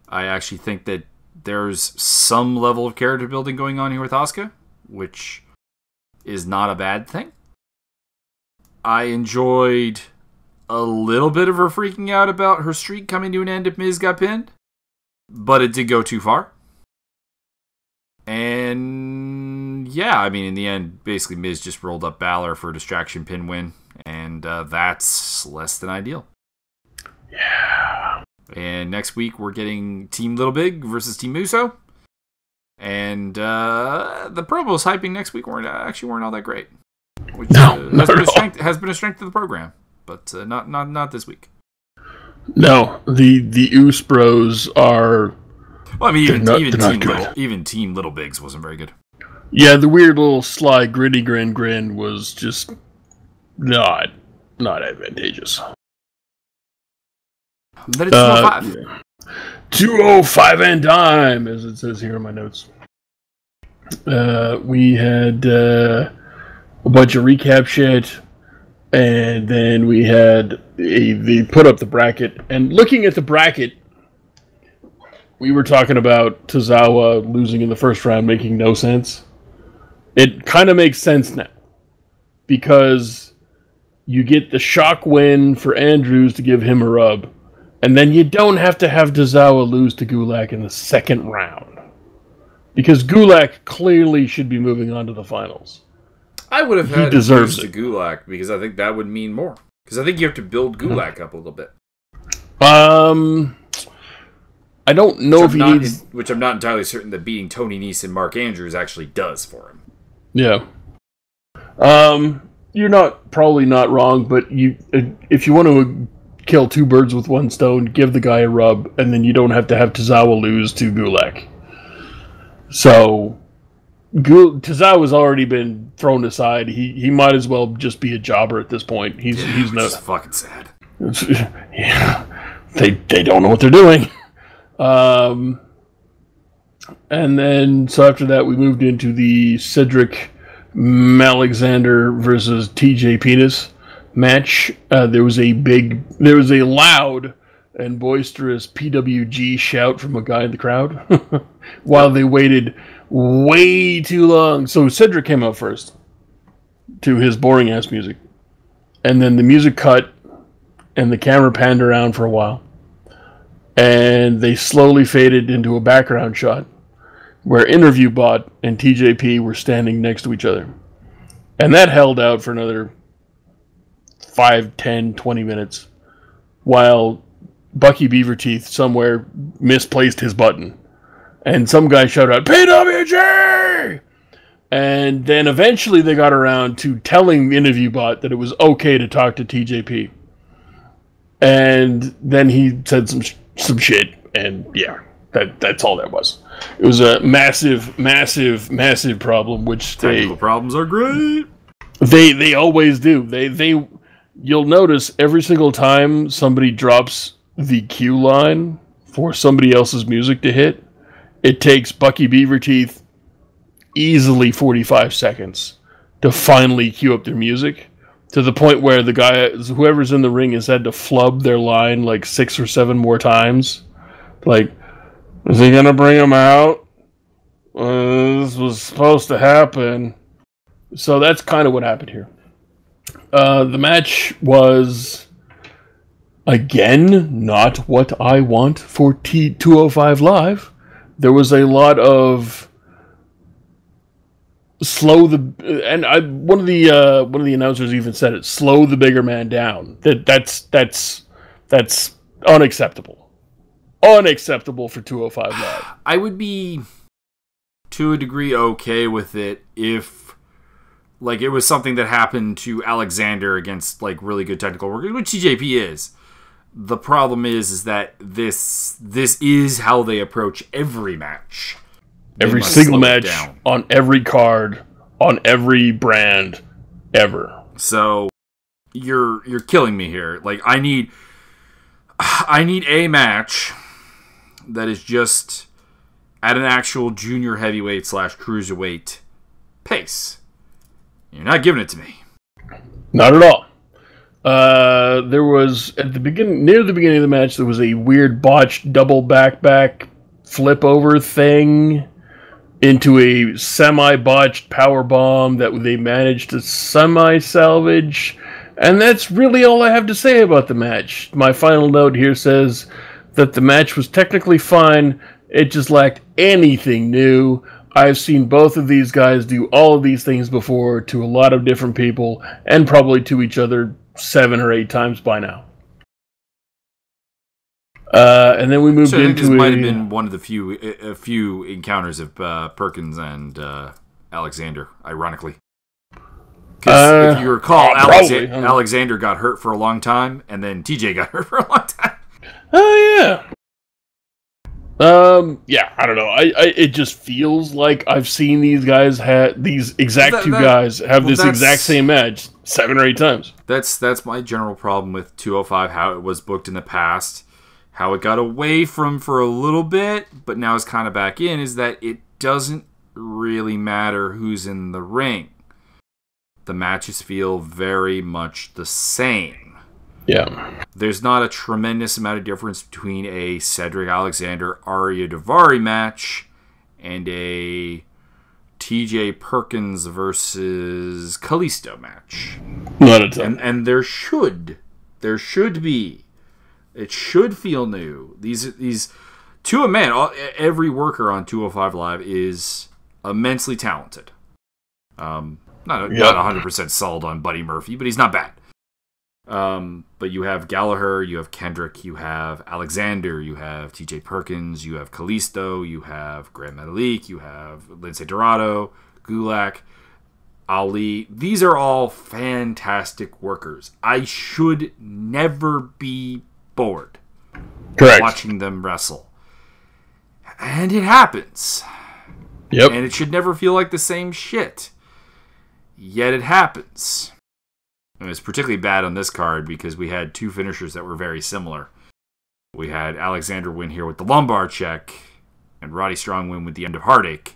I actually think that there's some level of character building going on here with Asuka, which is not a bad thing. I enjoyed a little bit of her freaking out about her streak coming to an end if Miz got pinned, but it did go too far. And yeah, I mean, in the end, basically Miz just rolled up Balor for a distraction pin win, and that's less than ideal.
Yeah.
And next week, we're getting Team Little Big versus Team Uso. And the promos hyping next week weren't all that great. Which has been a strength of the program, but not this week.
No, the Us Bros are...
Well, I mean, even Team Little Bigs wasn't very good.
Yeah, the weird little sly gritty grin was just not advantageous.
Then it's 205.
Yeah. 205 and dime, as it says here in my notes. We had a bunch of recap shit, and then we had they put up the bracket. And looking at the bracket, we were talking about Tozawa losing in the first round making no sense. It kind of makes sense now, because you get the shock win for Andrews to give him a rub, and then you don't have to have Tozawa lose to Gulak in the second round, because Gulak clearly should be moving on to the finals.
I would have had to lose to Gulak, because I think that would mean more. Because I think you have to build Gulak up a little bit.
I don't know if he needs...
Which I'm not entirely certain that beating Tony Nese and Mark Andrews actually does for him.
Yeah. You're probably not wrong, but if you want to kill two birds with one stone, give the guy a rub, and then you don't have to have Tozawa lose to Gulak. So, Tozawa's already been thrown aside. He might as well just be a jobber at this point. He's not...
fucking sad.
Yeah. They don't know what they're doing. And then, so after that, we moved into the Cedric Alexander versus TJ Penis match. There was a loud and boisterous PWG shout from a guy in the crowd while they waited way too long. So Cedric came out first to his boring ass music, and then the music cut and the camera panned around for a while, and they slowly faded into a background shot where Interview Bot and TJP were standing next to each other. And that held out for another 5, 10, 20 minutes while Bucky Beaverteeth somewhere misplaced his button. And some guy shouted out, PWG! And then eventually they got around to telling Interview Bot that it was okay to talk to TJP. And then he said some shit, and yeah, that's all that was. It was a massive, massive, massive problem, which
technical problems are great.
They always do. You'll notice every single time somebody drops the cue line for somebody else's music to hit, it takes Bucky Beaverteeth easily 45 seconds to finally cue up their music, to the point where the guy, whoever's in the ring, has had to flub their line like 6 or 7 more times. Like, is he gonna bring him out? This was supposed to happen. So that's kind of what happened here. The match was, again, not what I want for T205 Live. There was a lot of one of the announcers even said it, slow the bigger man down. That's unacceptable. Unacceptable for 205 Live.
I would be, to a degree, okay with it if, like, it was something that happened to Alexander against, like, really good technical work, which TJP is. The problem is that this is how they approach every match.
Every single match on every card, on every brand, ever.
So you're killing me here. Like, I need a match that is just at an actual junior heavyweight / cruiserweight pace. You're not giving it to me.
Not at all. There was near the beginning of the match, there was a weird botched double back flip over thing into a semi-botched power bomb that they managed to semi-salvage. And that's really all I have to say about the match. My final note here says that the match was technically fine. It just lacked anything new. I've seen both of these guys do all of these things before to a lot of different people, and probably to each other 7 or 8 times by now. And then we moved into
this might have been one of the few encounters of Perkins and Alexander, ironically. Because if you recall, Alexander got hurt for a long time, and then TJ got hurt for a long time.
Oh, yeah. Yeah, I don't know. It just feels like I've seen these guys these exact two guys have this exact same match 7 or 8 times.
That's my general problem with 205, how it was booked in the past, how it got away from for a little bit, but now it's kind of back in, is that it doesn't really matter who's in the ring. The matches feel very much the same.
Yeah.
There's not a tremendous amount of difference between a Cedric Alexander Arya Daivari match and a TJ Perkins versus Kalisto match.
Not a ton.
And there should be. It should feel new. These two men, every worker on 205 Live is immensely talented. Not 100% sold on Buddy Murphy, but he's not bad. But you have Gallagher, you have Kendrick, you have Alexander, you have TJ Perkins, you have Kalisto, you have Grand Metalik, you have Lince Dorado, Gulak, Ali. These are all fantastic workers. I should never be bored watching them wrestle. And it happens.
Yep.
And it should never feel like the same shit. Yet it happens. And it's particularly bad on this card because we had 2 finishers that were very similar. We had Alexander win here with the lumbar check, and Roddy Strong win with the end of Heartache.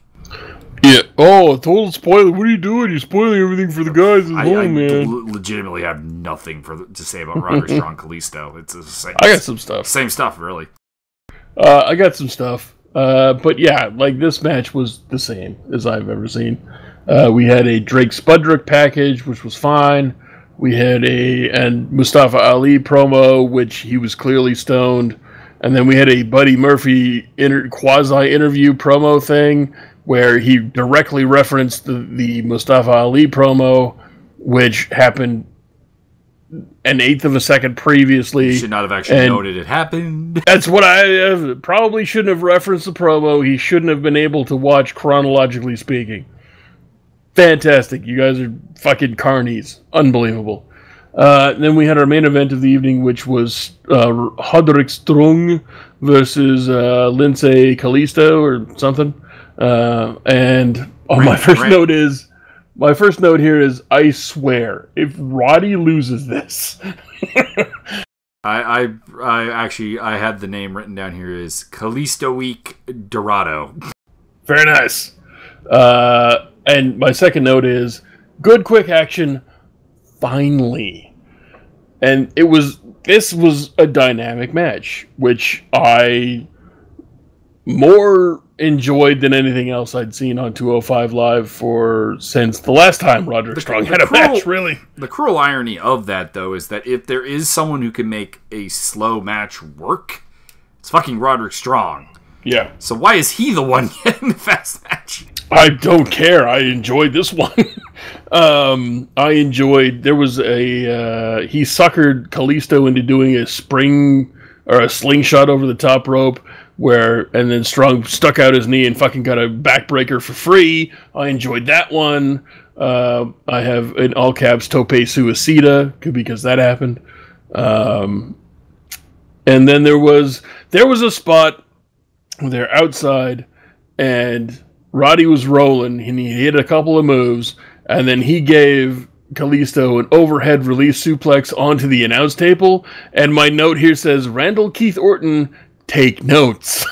Yeah. Oh, total spoiler. What are you doing? You're spoiling everything for the guys at home, man.
Legitimately have nothing to say about Roderick Strong Kalisto. It's the same.
I got some stuff.
Same stuff, really.
I got some stuff. But yeah, like this match was the same as I've ever seen. We had a Drake Spudrick package, which was fine. We had and Mustafa Ali promo, which he was clearly stoned. And then we had a Buddy Murphy quasi-interview promo thing where he directly referenced the Mustafa Ali promo, which happened an 1/8 of a second previously.
You should not have actually noted it happened.
That's what I probably shouldn't have referenced the promo. He shouldn't have been able to watch, chronologically speaking. Fantastic. You guys are fucking carnies. Unbelievable. Then we had our main event of the evening, which was Roderick Strong versus Lince Kalisto or something. My first note here is, I swear, if Roddy loses this...
I had the name written down here as Kalisto Week Dorado.
Very nice. And my second note is, good quick action, finally. And this was a dynamic match, which I more enjoyed than anything else I'd seen on 205 Live since the last time Roderick Strong had a match, really.
The cruel irony of that, though, is that if there is someone who can make a slow match work, it's fucking Roderick Strong.
Yeah.
So why is he the one getting the fast match?
I don't care. I enjoyed this one. There was he suckered Kalisto into doing a spring or a slingshot over the top rope, and then Strong stuck out his knee and fucking got a backbreaker for free. I enjoyed that one. I have in all caps Tope Suicida because that happened. And then there was a spot where they're outside and Roddy was rolling and he hit a couple of moves, and then he gave Kalisto an overhead release suplex onto the announce table. And my note here says, Randall Keith Orton, take notes.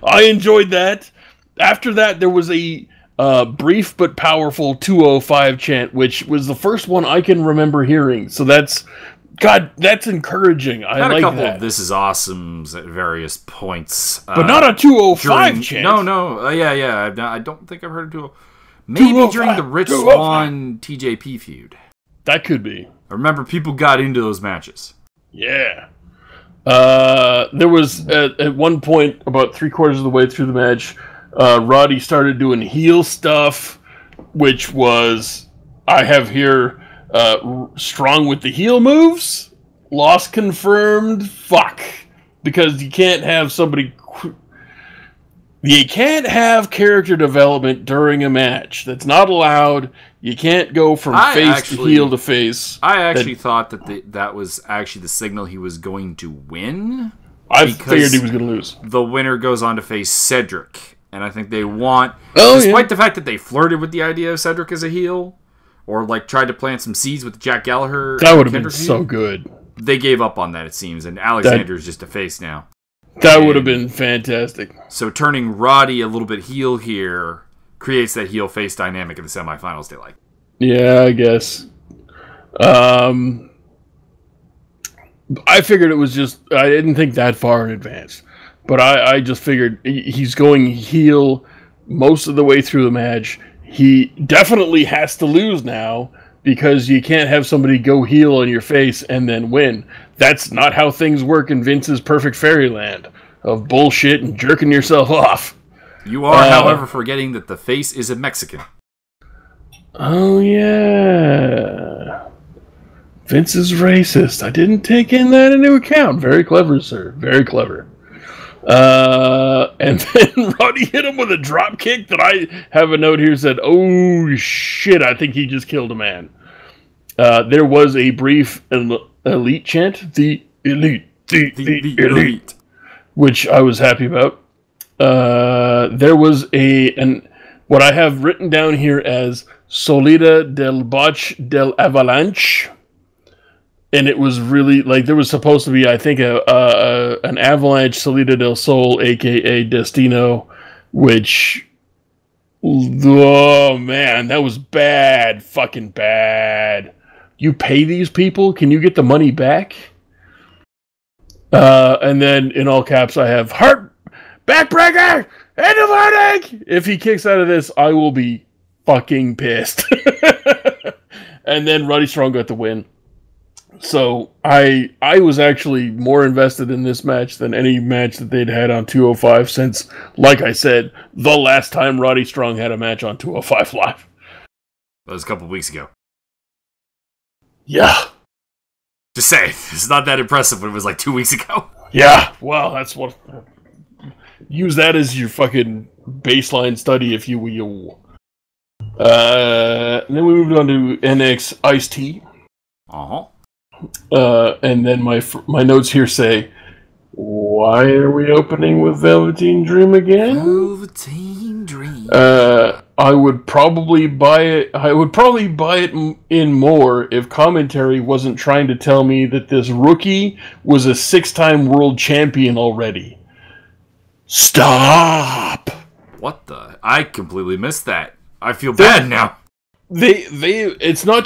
I enjoyed that. After that, there was a brief but powerful 205 chant, which was the first one I can remember hearing. So that's God, that's encouraging. I
had
like
a couple
that.
of This Is Awesomes at various points.
But not a 205 chant.
No. Yeah. I don't think I've heard of 205. Maybe during the Rich Swann TJP feud.
That could be.
I remember people got into those matches.
Yeah. There was, at one point, about 3/4 of the way through the match, Roddy started doing heel stuff, which was, I have here, strong with the heel moves, loss confirmed, fuck. Because you can't have somebody... You can't have character development during a match. That's not allowed. You can't go from face to heel to face.
I actually thought that was actually the signal he was going to win.
I figured he was going to lose.
The winner goes on to face Cedric. And I think they want... despite the fact that they flirted with the idea of Cedric as a heel, or like tried to plant some seeds with Jack Gallagher...
That would have been so good.
They gave up on that, it seems. And Alexander's just a face now.
That would have been fantastic.
So turning Roddy a little bit heel here creates that heel-face dynamic in the semifinals they like.
Yeah, I guess. I figured it was just... I didn't think that far in advance. But I just figured he's going heel most of the way through the match. He definitely has to lose now because you can't have somebody go heel on your face and then win. That's not how things work in Vince's perfect fairyland of bullshit and jerking yourself off.
You are, however, forgetting that the face is a Mexican.
Oh, yeah. Vince is racist. I didn't take that into account. Very clever, sir. Very clever. And then Roddy hit him with a drop kick that I have a note here said, oh, shit, I think he just killed a man. There was a brief elite chant, the elite, the elite, which I was happy about. There was what I have written down here as Solida del Botch del Avalanche. And it was really, like, there was supposed to be, I think, an Avalanche Solida del Sol, a.k.a. Destino, which, oh, man, that was bad, fucking bad. You pay these people? Can you get the money back? And then, in all caps, I have, Heart, Backbreaker, end of heartache! If he kicks out of this, I will be fucking pissed. And then Roddy Strong got the win. So I was actually more invested in this match than any match that they'd had on 205 since, like I said, the last time Roddy Strong had a match on 205 Live.
That was a couple weeks ago.
Yeah.
Just say, it's not that impressive when it was like 2 weeks ago.
Yeah, well, that's what... Use that as your fucking baseline study, if you will. And then we moved on to NX Ice-T.
Uh-huh.
And then my notes here say, why are we opening with Velveteen Dream again?
Velveteen Dream.
I would probably buy it. I would probably buy it in more if commentary wasn't trying to tell me that this rookie was a 6-time world champion already. Stop.
What the? I completely missed that. I feel bad now.
It's not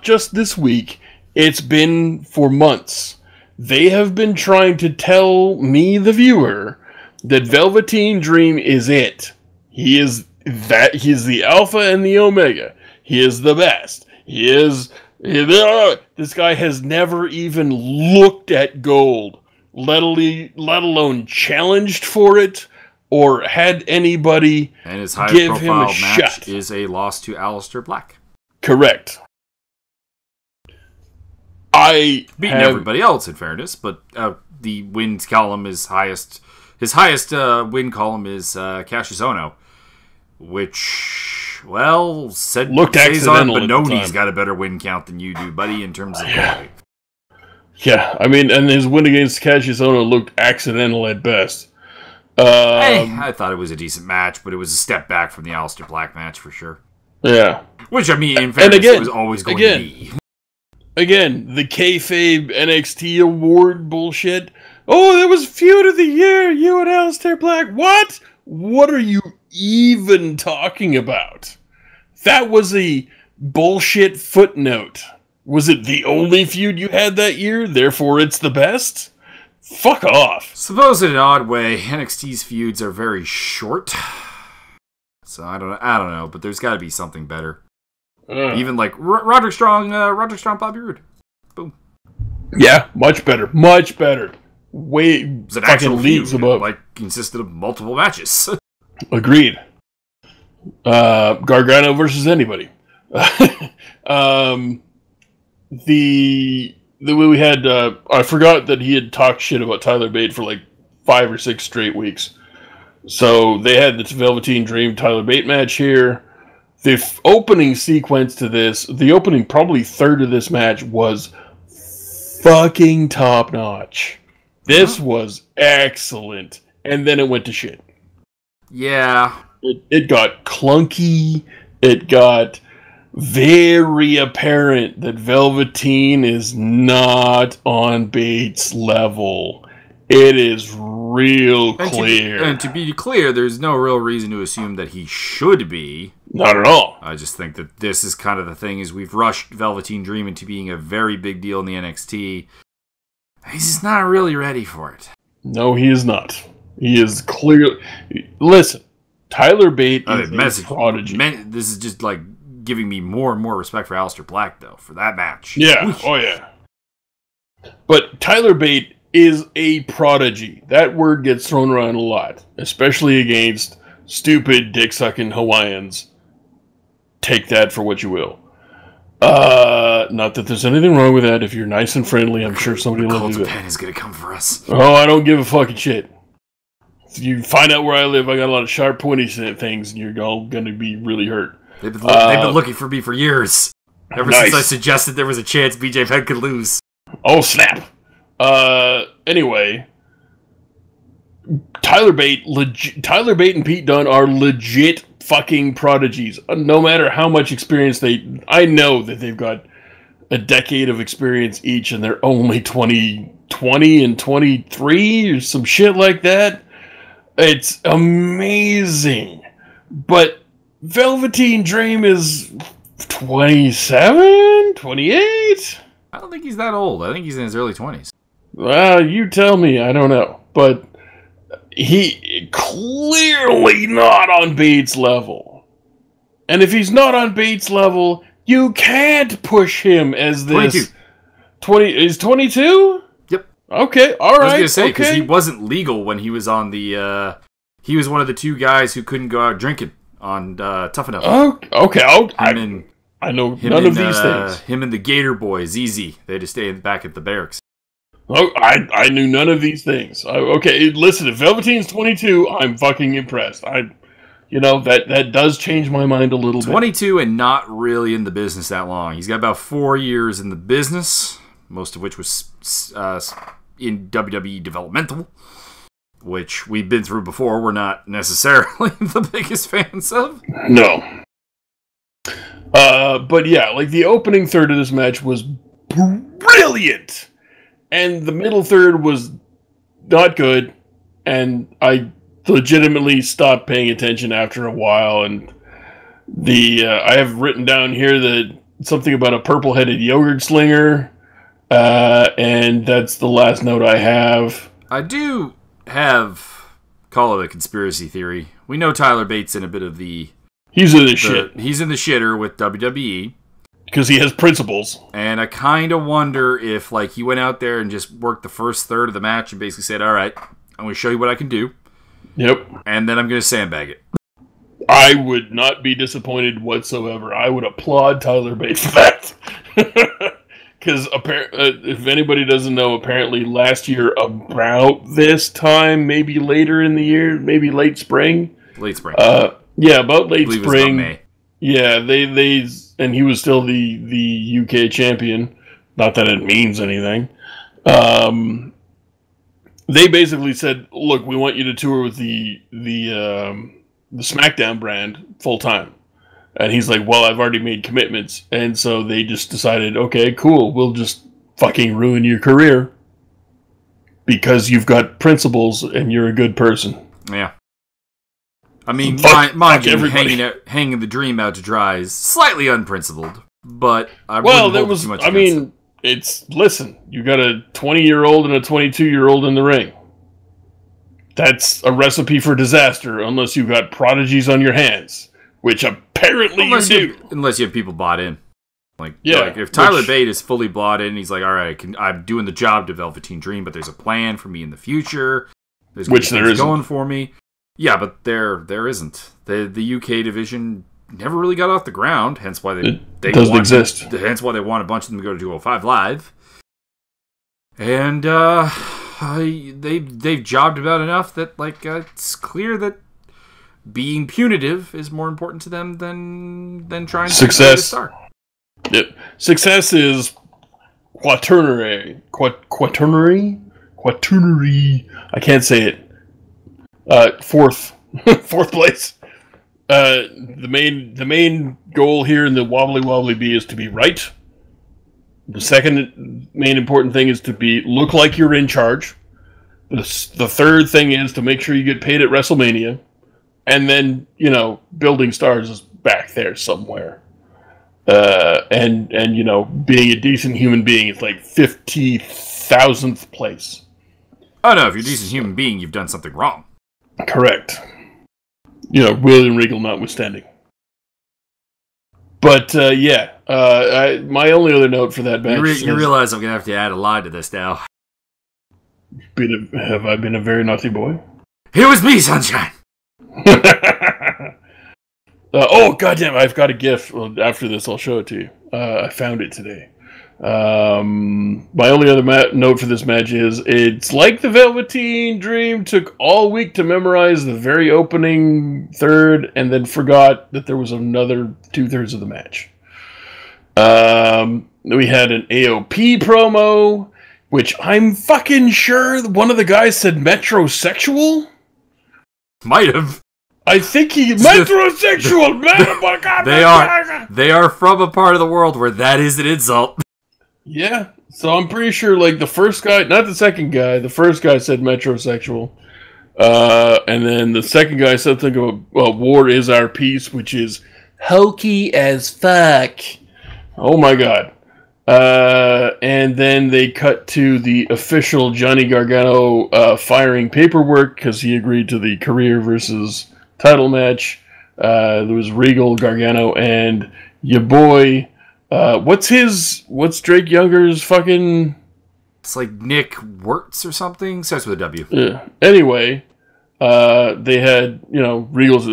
just this week. It's been for months. They have been trying to tell me, the viewer, that Velveteen Dream is it. He is the alpha and the omega. He is the best. This guy has never even looked at gold, let alone challenged for it, or had anybody
and his high
give him a
match
shot.
Is a loss to Aleister Black.
Correct.
Beating everybody else, in fairness, but the wins column is highest. His highest win column is Cassius Ohno, which, well, Cesar Bononi's got a better win count than you do, buddy, in terms of quality.
Yeah, I mean, and his win against Cassius Ohno looked accidental at best.
I thought it was a decent match, but it was a step back from the Aleister Black match for sure.
Yeah.
Which, I mean, in fairness, it was always going to be.
Again, the kayfabe NXT award bullshit. Oh, that was feud of the year, you and Aleister Black. What? What are you even talking about? That was a bullshit footnote. Was it the only feud you had that year? Therefore, it's the best? Fuck off.
Suppose in an odd way, NXT's feuds are very short. So I don't know, but there's got to be something better. Even like Roderick Strong, Bobby Roode. Boom.
Yeah, much better. Much better. Way
It's an actual
leagues
feud,
above.
like consisted of multiple matches.
Agreed. Gargano versus anybody. The way we had, I forgot that he had talked shit about Tyler Bate for like 5 or 6 straight weeks. So they had the Velveteen Dream Tyler Bate match here. The opening sequence to this, the opening probably third of this match was fucking top notch. This was excellent. And then it went to shit.
Yeah.
It got clunky. It got very apparent that Velveteen is not on Bates' level. It is real clear.
And to be clear, there's no real reason to assume that he should be.
Not at all.
I just think that this is kind of the thing, is we've rushed Velveteen Dream into being a very big deal in the NXT. He's just not really ready for it.
No, he is not. He is clearly... Listen, Tyler Bate is a prodigy.
This is just like giving me more and more respect for Aleister Black, though, for that match.
Yeah,
Oof.
Oh yeah. But Tyler Bate is a prodigy. That word gets thrown around a lot, especially against stupid dick-sucking Hawaiians. Take that for what you will. Not that there's anything wrong with that. If you're nice and friendly, I'm sure somebody will do that.
Japan is going to come for us.
Oh, I don't give a fucking shit. If you find out where I live, I got a lot of sharp, pointy things, and you're all going to be really hurt.
They've been looking for me for years. Ever
Nice.
since I suggested there was a chance BJ Penn could lose.
Oh, snap. Anyway, Tyler Bate and Pete Dunne are legit fucking prodigies. No matter how much experience I know that they've got a decade of experience each, and they're only 20 and 23 or some shit like that. It's amazing. But Velveteen Dream is 27, 28?
I don't think he's that old. I think he's in his early 20s.
Well, you tell me. I don't know. But he clearly not on Bates' level. And if he's not on Bates' level, you can't push him as this...
22.
Is 22?
Yep.
Okay, all right.
I was going to say, because
okay.
he wasn't legal when he was on the... he was one of the 2 guys who couldn't go out drinking on Tough Enough.
Oh, okay. I know none of these things.
Him and the Gator Boy, ZZ. They had to stay back at the barracks.
Oh, I knew none of these things. Okay, listen, if Velveteen's 22, I'm fucking impressed. That does change my mind a little
22 and not really in the business that long. He's got about 4 years in the business, most of which was in WWE developmental, which we've been through before. We're not necessarily the biggest fans of.
No. But yeah, like the opening third of this match was brilliant, and the middle third was not good, and I legitimately stopped paying attention after a while. And I have written down here that something about a purple-headed yogurt slinger, and that's the last note I have.
I do call it a conspiracy theory. We know Tyler Bates in a bit of
He's in the shit.
He's in the shitter with WWE.
Because he has principles.
And I kind of wonder if he went out there and just worked the first third of the match and basically said, all right, I'm going to show you what I can do.
Yep.
And then I'm going to sandbag it.
I would not be disappointed whatsoever. I would applaud Tyler Bates for that. Because if anybody doesn't know, apparently last year about this time, maybe later in the year, maybe late spring.
Late spring.
Yeah, about late spring.
It was about May.
Yeah, they and he was still the UK champion. Not that it means anything. They basically said, "Look, we want you to tour with the SmackDown brand full time." And he's like, "Well, I've already made commitments," and so they just decided, "Okay, cool, we'll just fucking ruin your career because you've got principles and you're a good person."
Yeah. I mean,
Fuck
mind you,
everybody.
hanging the dream out to dry is slightly unprincipled. but I
well,
wouldn't
that
hold
was.
too much
I
against
mean, it's listen. You got a 20-year-old and a 22-year-old in the ring. That's a recipe for disaster, unless you've got prodigies on your hands, which apparently you do.
Unless you have people bought in. Like if Tyler Bate is fully bought in, he's like, all right, I'm doing the job to Velveteen Dream, but there's a plan for me in the future. There's going for me. Yeah, but there isn't. The UK division never really got off the ground, hence why they
doesn't exist.
Hence why they want a bunch of them to go to 205 Live. And they've jobbed about enough that it's clear that being punitive is more important to them than trying to
success.
A star.
Yep. Success is quaternary. I can't say it. Fourth place. The main goal here in the wobbly bee is to be right. The second main important thing is to look like you're in charge. The third thing is to make sure you get paid at WrestleMania, and then building stars is back there somewhere. And being a decent human being is like 50,000th place.
Oh no, if you're a decent human being, you've done something wrong.
Correct. William Regal notwithstanding. But my only other note for that match.
You realize I'm gonna have to add a line to this now.
Have I been a very naughty boy?
It was me, Sunshine.
Oh goddamn! I've got a GIF. Well, after this, I'll show it to you. I found it today. My only other note for this match is it's like the Velveteen Dream took all week to memorize the very opening third, and then forgot that there was another 2/3 of the match. We had an AOP promo, which I'm fucking sure one of the guys said metrosexual.
Might have.
I think he's metrosexual, man.
They are from a part of the world where that is an insult.
Yeah, so I'm pretty sure the first guy, not the second guy, the first guy said metrosexual, and then the second guy said something about war is our peace, which is hokey as fuck. Oh my god. And then they cut to the official Johnny Gargano firing paperwork because he agreed to the career versus title match. There was Regal, Gargano, and your boy. What's Drake Younger's fucking?
It's like Nick Wirtz or something. Starts with a W.
Yeah. Anyway, they had Regal's.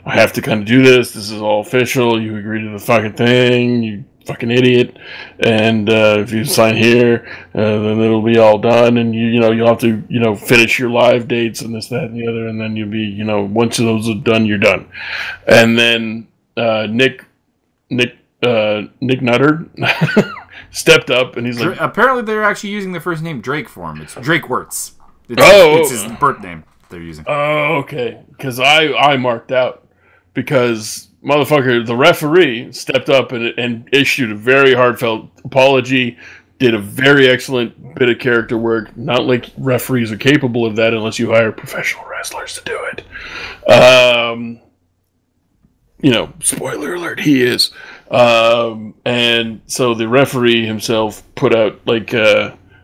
I have to kind of do this. This is all official. You agree to the fucking thing. You fucking idiot. And if you sign here, then it'll be all done. And you'll have to finish your live dates and this, that, and the other. And then you'll be once those are done, you're done. And then Nick Nutter stepped up, and he's like...
Apparently they're actually using the first name Drake for him. It's Drake Wirtz. It's his birth name they're using.
Oh, okay. Because I marked out. Because, motherfucker, the referee stepped up and issued a very heartfelt apology, did a very excellent bit of character work. Not like referees are capable of that unless you hire professional wrestlers to do it. Spoiler alert, he is. And so the referee himself put out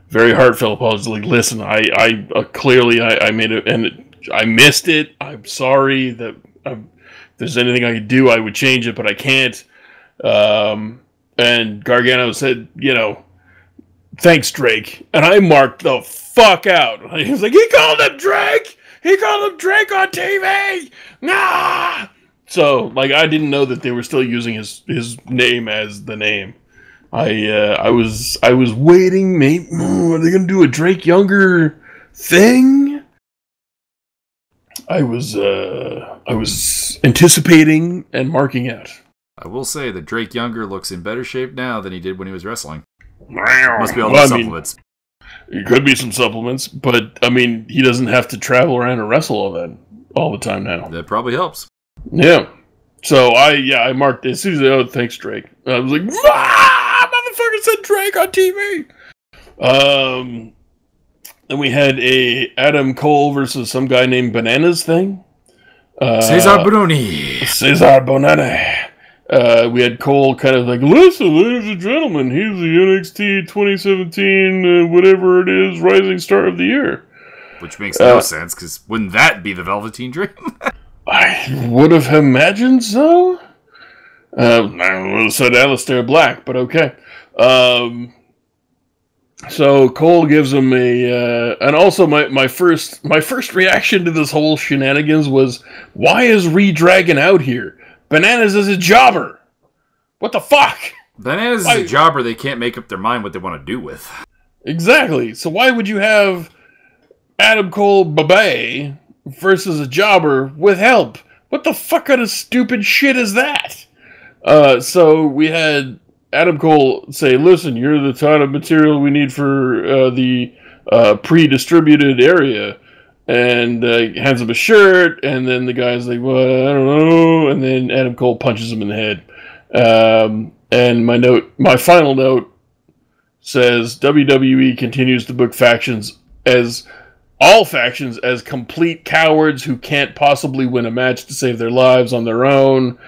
very heartfelt apology. Like, listen, I clearly made it, and I missed it. I'm sorry that if there's anything I could do, I would change it, but I can't. And Gargano said, thanks, Drake. And I marked the fuck out. He was like, he called him Drake. He called him Drake on TV. Nah. So, I didn't know that they were still using his name as the name. I was waiting. Maybe are they gonna do a Drake Younger thing? I was anticipating and marking out.
I will say that Drake Younger looks in better shape now than he did when he was wrestling. Must be all the supplements.
It could be some supplements, but he doesn't have to travel around and wrestle all the time now.
That probably helps.
Yeah. So I marked as soon as thanks Drake. I was like, motherfucker said Drake on TV. Then we had a Adam Cole versus some guy named Bananas thing.
Cesar Bononi.
We had Cole kind of like, listen, ladies and gentlemen, he's the NXT 2017, whatever it is, Rising Star of the Year.
Which makes no sense, because wouldn't that be the Velveteen Dream?
I would have imagined so. I would have said Aleister Black, but okay. So Cole gives him and also my first reaction to this whole shenanigans was, why is Redragon out here? Bananas is a jobber. What the fuck?
Bananas is a jobber they can't make up their mind what they want to do with.
Exactly. So why would you have Adam Cole Babe versus a jobber with help? What the fuck kind of stupid shit is that? So we had Adam Cole say, listen, you're the type of material we need for the pre-distributed area. And hands him a shirt, and then the guy's like, well, I don't know. And then Adam Cole punches him in the head. And my final note says, WWE continues to book all factions as complete cowards who can't possibly win a match to save their lives on their own,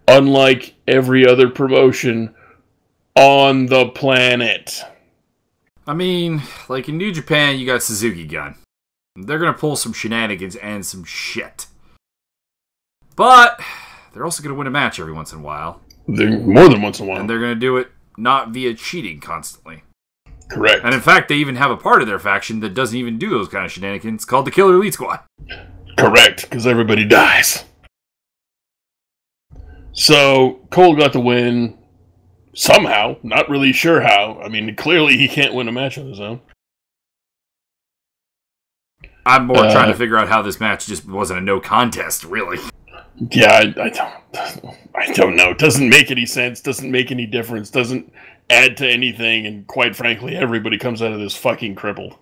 unlike every other promotion on the planet.
I mean, like in New Japan, you got Suzuki Gun. They're going to pull some shenanigans and some shit. But they're also going to win a match every once in a while.
More than once in a while.
And they're going to do it not via cheating constantly.
Correct.
And in fact, they even have a part of their faction that doesn't even do those kind of shenanigans called the Killer Elite Squad.
Correct, because everybody dies. So Cole got the win somehow. Not really sure how. I mean, clearly he can't win a match on his own.
I'm more trying to figure out how this match just wasn't a no contest, really.
Yeah, I don't know. It doesn't make any sense. Doesn't make any difference. Doesn't add to anything. And quite frankly, everybody comes out of this fucking crippled.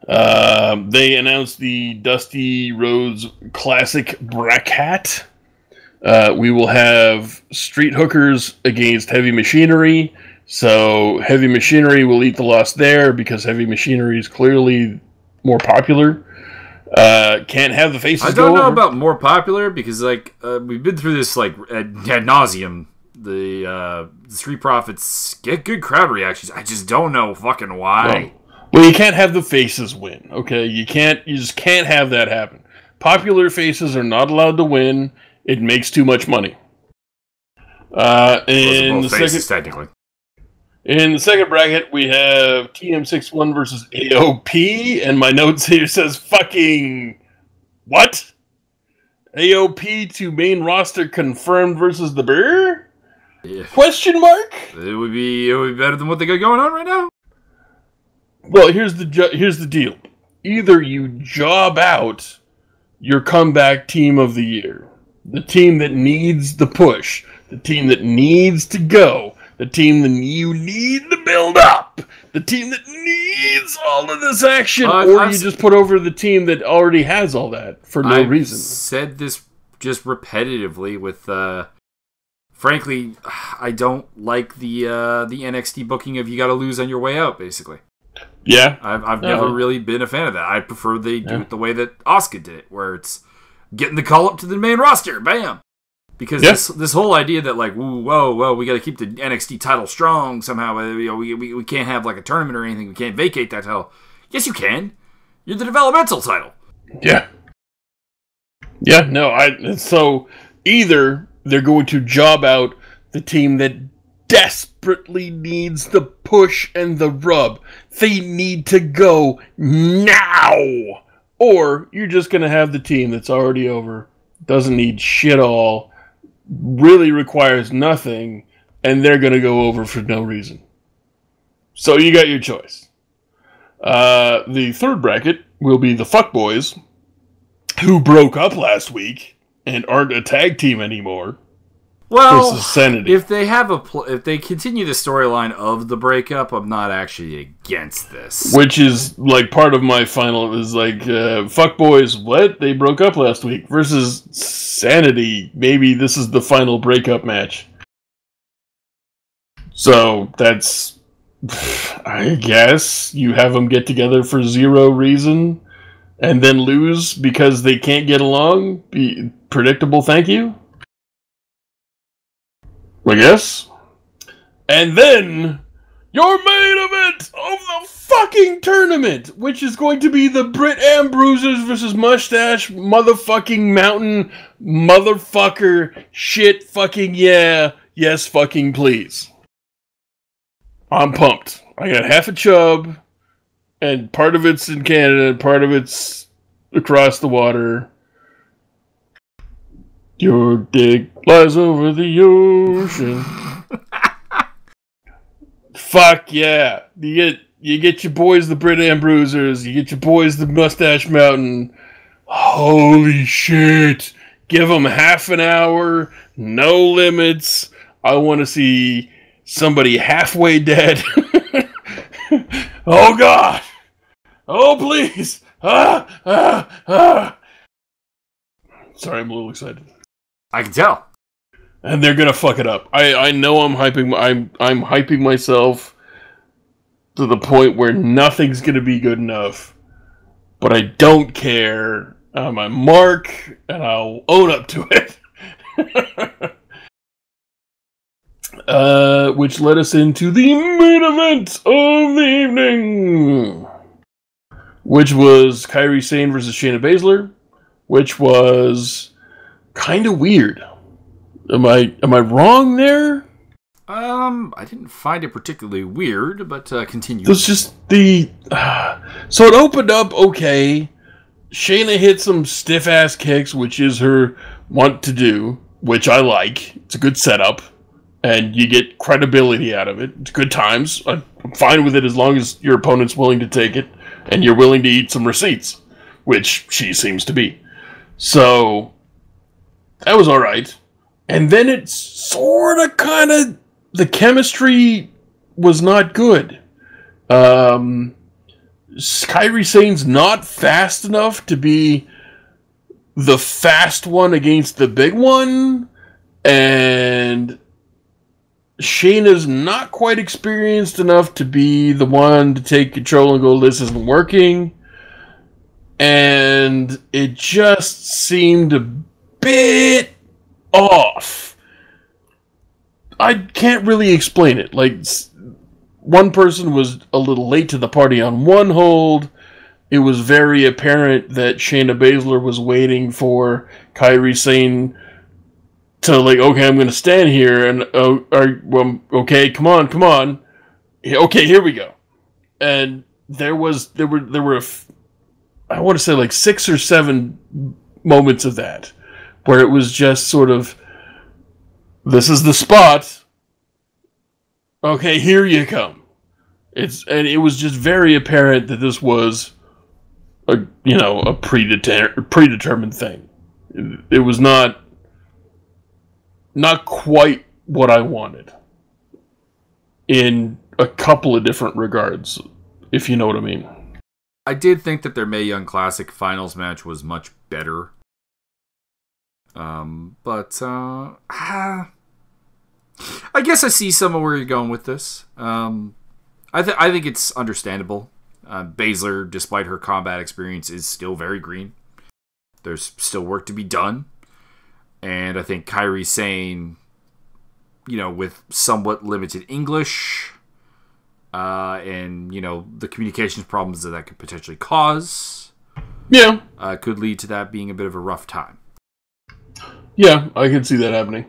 They announced the Dusty Rhodes Classic bracket. We will have Street Hookers against Heavy Machinery. So Heavy Machinery will eat the loss there because Heavy Machinery is clearly more popular. Can't have the faces.
I don't know about more popular because we've been through this ad nauseum. The Street Profits get good crowd reactions. I just don't know fucking why.
Well, you can't have the faces win. Okay, you just can't have that happen. Popular faces are not allowed to win. It makes too much money.
Technically.
In the second bracket, we have TM61 versus AOP, and my notes here says fucking what? AOP to main roster confirmed versus the Bear? Yeah. Question mark?
It would be better than what they got going on right now.
Well, here's the deal. Either you job out your comeback team of the year, the team that needs the push, the team that needs to go, the team that you need to build up, the team that needs all of this action, or you just put over the team that already has all that for no reason.
I've said this just repetitively with, frankly, I don't like the NXT booking of you got to lose on your way out, basically.
Yeah.
I've never really been a fan of that. I prefer they do it the way that Asuka did it, where it's getting the call up to the main roster, bam. Because this whole idea that whoa, we got to keep the NXT title strong somehow. We can't have a tournament or anything. We can't vacate that title. Yes, you can. You're the developmental title.
Yeah. Yeah. No. So either they're going to job out the team that desperately needs the push and the rub. They need to go now. Or you're just going to have the team that's already over, doesn't need shit all, really requires nothing, and they're going to go over for no reason. So you got your choice. The third bracket will be the Fuckboys, who broke up last week and aren't a tag team anymore.
Well, if they have if they continue the storyline of the breakup, I'm not actually against this.
Which is part of my final is Fuckboys, what? They broke up last week versus Sanity. Maybe this is the final breakup match. So that's, I guess, you have them get together for zero reason and then lose because they can't get along. Predictable, thank you. I guess. And then, your main event of the fucking tournament, which is going to be the Britt Ambrosers versus Mustache motherfucking Mountain motherfucker shit fucking yeah. Yes fucking please. I'm pumped. I got half a chub, and part of it's in Canada, and part of it's across the water. Your dick lies over the ocean. Fuck yeah. You get your boys the Britt Ambrosers, you get your boys the Mustache Mountain. Holy shit. Give them half an hour, no limits. I want to see somebody halfway dead. Oh God. Oh please. Sorry, I'm a little excited.
I can tell.
And they're gonna fuck it up. I know I'm hyping myself to the point where nothing's gonna be good enough. But I don't care. I'm a mark, and I'll own up to it. Which led us into the main event of the evening, which was Kairi Sane versus Shayna Baszler, which was kind of weird. Am I wrong there?
I didn't find it particularly weird, but continue.
It's just the... So it opened up okay. Shayna hit some stiff-ass kicks, which is her want to do, which I like. It's a good setup, and you get credibility out of it. It's good times. I'm fine with it as long as your opponent's willing to take it, and you're willing to eat some receipts, which she seems to be. So, that was alright. And then it sort of kind of... The chemistry was not good. Kairi Sane's not fast enough to be the fast one against the big one. And Shayna's not quite experienced enough to be the one to take control and go, this isn't working. And it just seemed a bit off. I can't really explain it. Like, one person was a little late to the party on one hold. It was very apparent that Shayna Baszler was waiting for Kairi Sane to, like, okay, I'm going to stand here, and, okay, come on. Okay, here we go. And there were I want to say, like, 6 or 7 moments of that, where it was just sort of, this is the spot. Okay, here you come. And it was just very apparent that this was a predetermined thing. It was not quite what I wanted in a couple of different regards, if you know what I mean.
I did think that their Mae Young Classic finals match was much better. I guess I see some of where you're going with this. I think it's understandable. Baszler, despite her combat experience, is still very green. There's still work to be done. And I think Kairi Sane, with somewhat limited English, and, the communications problems that could potentially cause, could lead to that being a bit of a rough time.
Yeah, I can see that happening.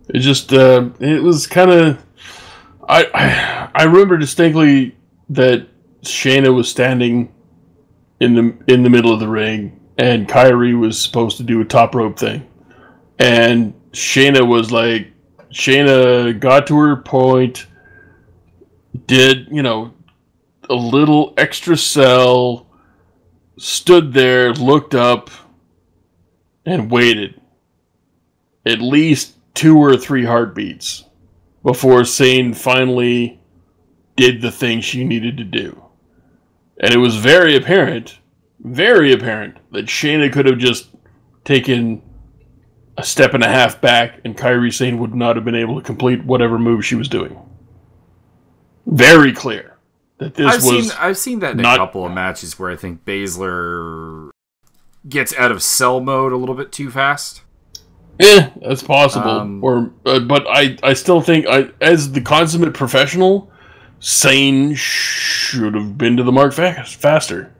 It just, it was kind of... I remember distinctly that Shayna was standing in the middle of the ring, and Kairi was supposed to do a top rope thing. And Shayna got to her point, did, a little extra sell, stood there, looked up, and waited at least 2 or 3 heartbeats before Sane finally did the thing she needed to do. And it was very apparent that Shayna could have just taken a step and a half back and Kairi Sane would not have been able to complete whatever move she was doing. Very clear that this
I've seen that in a couple of matches where I think Baszler gets out of cell mode a little bit too fast.
That's possible. But I still think, as the consummate professional, Sane should have been to the mark faster.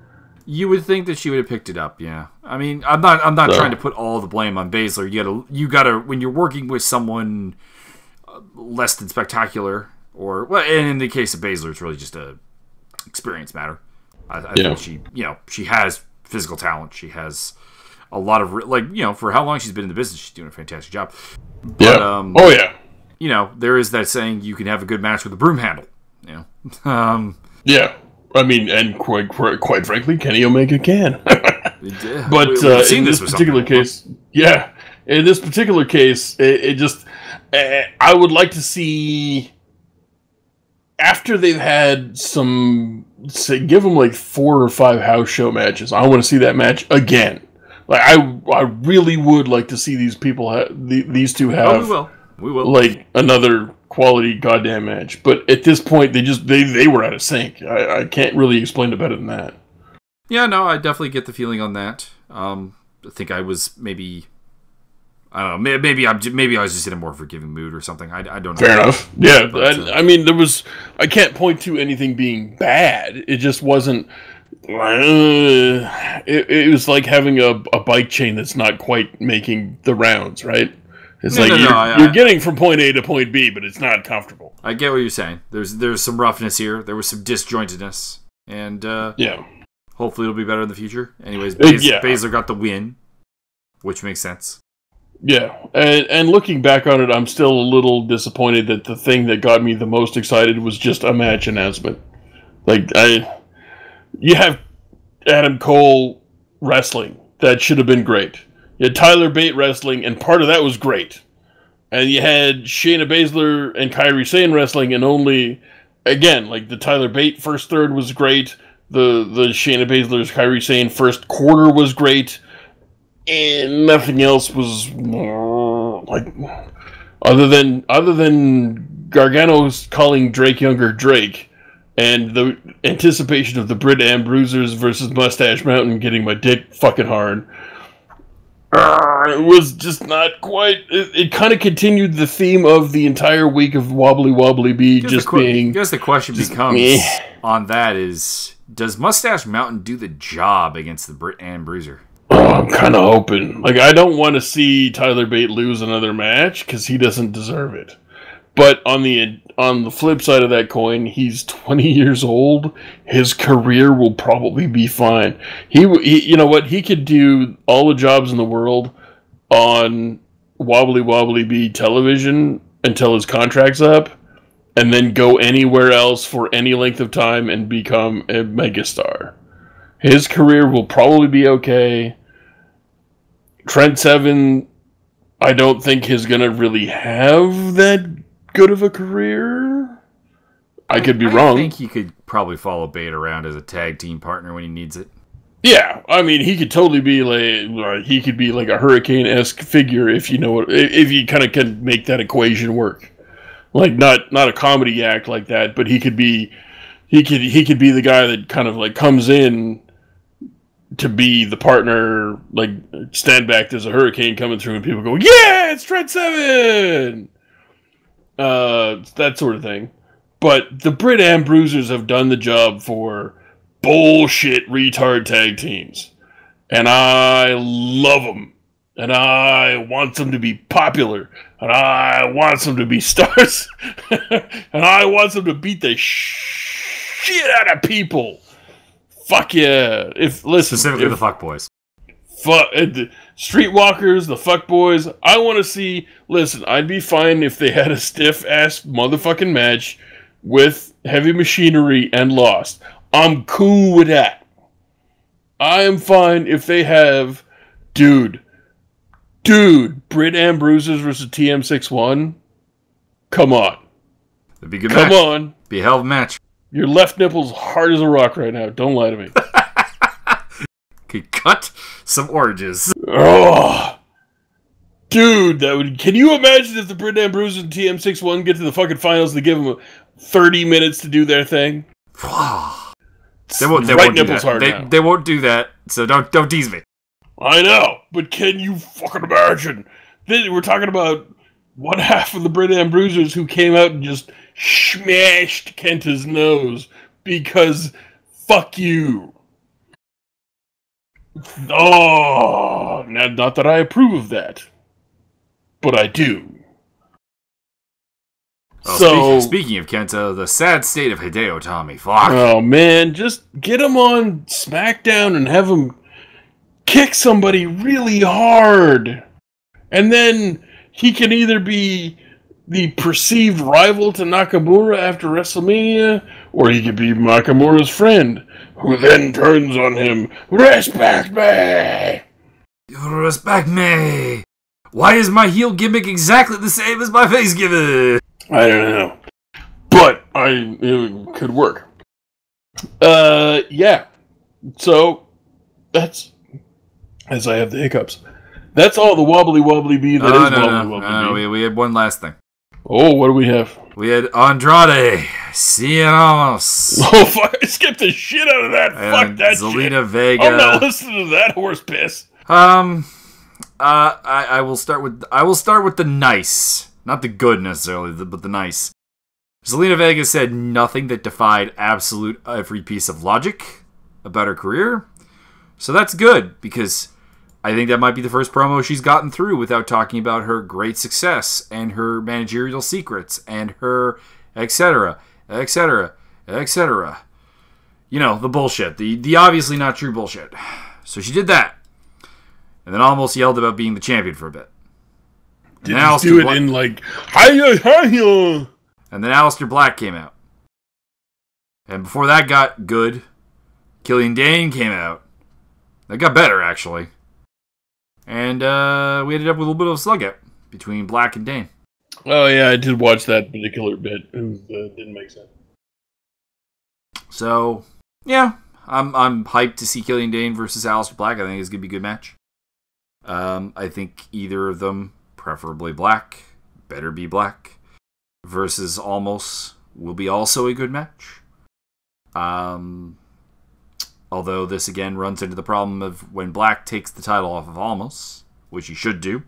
You would think that she would have picked it up, yeah. I mean, I'm not trying to put all the blame on Baszler. You gotta when you're working with someone less than spectacular, and in the case of Baszler, it's really just a experience matter. I think she has physical talent. She has a lot of for how long she's been in the business, she's doing a fantastic job. But, there is that saying, you can have a good match with a broom handle.
Yeah. I mean, and quite frankly, Kenny Omega can. But in this particular case, it just I would like to see, after they've had some, give them like 4 or 5 house show matches. I want to see that match again. Like I really would like to see these people these two have.
We will.
Like another quality goddamn match. But at this point, they were out of sync. I can't really explain it better than that.
Yeah, no, I definitely get the feeling on that. I think I was maybe, I don't know, maybe I was just in a more forgiving mood or something. I don't know.
Fair enough. Yeah, but, I mean, I can't point to anything being bad. It just wasn't. It was like having a bike chain that's not quite making the rounds, right? It's you're getting from point A to point B, but it's not comfortable.
I get what you're saying. There's some roughness here. There was some disjointedness, and hopefully it'll be better in the future. Anyways, Baszler got the win, which makes sense.
Yeah, and looking back on it, I'm still a little disappointed that the thing that got me the most excited was just a match announcement. You have Adam Cole wrestling. That should have been great. You had Tyler Bate wrestling, and part of that was great. And you had Shayna Baszler and Kairi Sane wrestling, and only, again, like the Tyler Bate first third was great. The Shayna Baszler's Kairi Sane first quarter was great. And nothing else was other than Gargano's calling Drake Younger Drake, and the anticipation of the Britt Bruisers versus Mustache Mountain getting my dick fucking hard. It was just not quite. It kind of continued the theme of the entire week of Wobbly Wobbly Bee being.
I guess the question becomes on that is, does Mustache Mountain do the job against the Britt Bruiser?
Oh, I'm kind of hoping. I don't want to see Tyler Bate lose another match because he doesn't deserve it. But on the flip side of that coin, he's 20 years old. His career will probably be fine. He you know what? He could do all the jobs in the world on Wobbly Wobbly Bee television until his contract's up, and then go anywhere else for any length of time and become a megastar. His career will probably be okay. Trent Seven, I don't think is going to really have that good of a career. I could be wrong.
I think he could probably follow Bate around as a tag team partner when he needs it.
Yeah, I mean, he could totally be like a Hurricane-esque figure if you kind of can make that equation work. Like not a comedy act like that, but he could be the guy that kind of like comes in to be the partner, like stand back. There's a hurricane coming through, and people go, "Yeah, it's Trent Seven." That sort of thing. But the Britt Bruisers have done the job for bullshit retard tag teams, and I love them, and I want them to be popular, and I want them to be stars, and I want them to beat the shit out of people. Fuck yeah!
Specifically the fuck boys.
The streetwalkers, the fuck boys. I want to see. Listen, I'd be fine if they had a stiff ass motherfucking match with Heavy Machinery and lost. I'm cool with that. I am fine if they have, dude, Britt Bruisers versus TM61. Come on.
It'd be a good match.
Come on.
Be a hell of a match.
Your left nipple's hard as a rock right now. Don't lie to me.
Okay, cut some oranges.
Oh, dude, can you imagine if the Britt Bruisers and TM61 get to the fucking finals and they give them 30 minutes to do their thing?
They won't do that. They won't do that, so don't tease me.
I know, but can you fucking imagine We're talking about one half of the Brit Bruisers who came out and just smashed Kenta's nose because fuck you. Oh, not that I approve of that, but I do.
Well,
so,
speaking of Kenta, the sad state of Hideo Itami. Fuck.
Oh man, just get him on SmackDown and have him kick somebody really hard, and then he can either be the perceived rival to Nakamura after WrestleMania, or he could be Nakamura's friend, who then turns on him. Respect me!
Respect me! Why is my heel gimmick exactly the same as my face gimmick?
I don't know. But it could work. Yeah. So, that's... As I have the hiccups. That's all the wobbly bee that is wobbly bee.
No, we had one last thing.
Oh, what do we have?
We had Andrade, Cien Almas.
Oh, fuck, I skipped the shit out of that. Fuck that
Zelina
shit.
Vega.
I'm not listening to that horse piss.
I will start with the nice. Not the good necessarily, but the nice. Zelina Vega said nothing that defied absolute every piece of logic about her career. So that's good, because I think that might be the first promo she's gotten through without talking about her great success and her managerial secrets and her etc., etc., etc. You know, the bullshit. The obviously not true bullshit. So she did that. And then almost yelled about being the champion for a bit.
Did you do it in like, hiya?
And then Aleister Black came out. And before that got good, Killian Dane came out. That got better, actually. And we ended up with a little bit of a slug out between Black and Dane.
Oh, yeah, I did watch that particular bit. It didn't make sense.
So, yeah, I'm hyped to see Killian Dane versus Aleister Black. I think it's going to be a good match. I think either of them, preferably Black, better be Black, versus Almost will be also a good match. Although this again runs into the problem of when Black takes the title off of Almost, which he should do.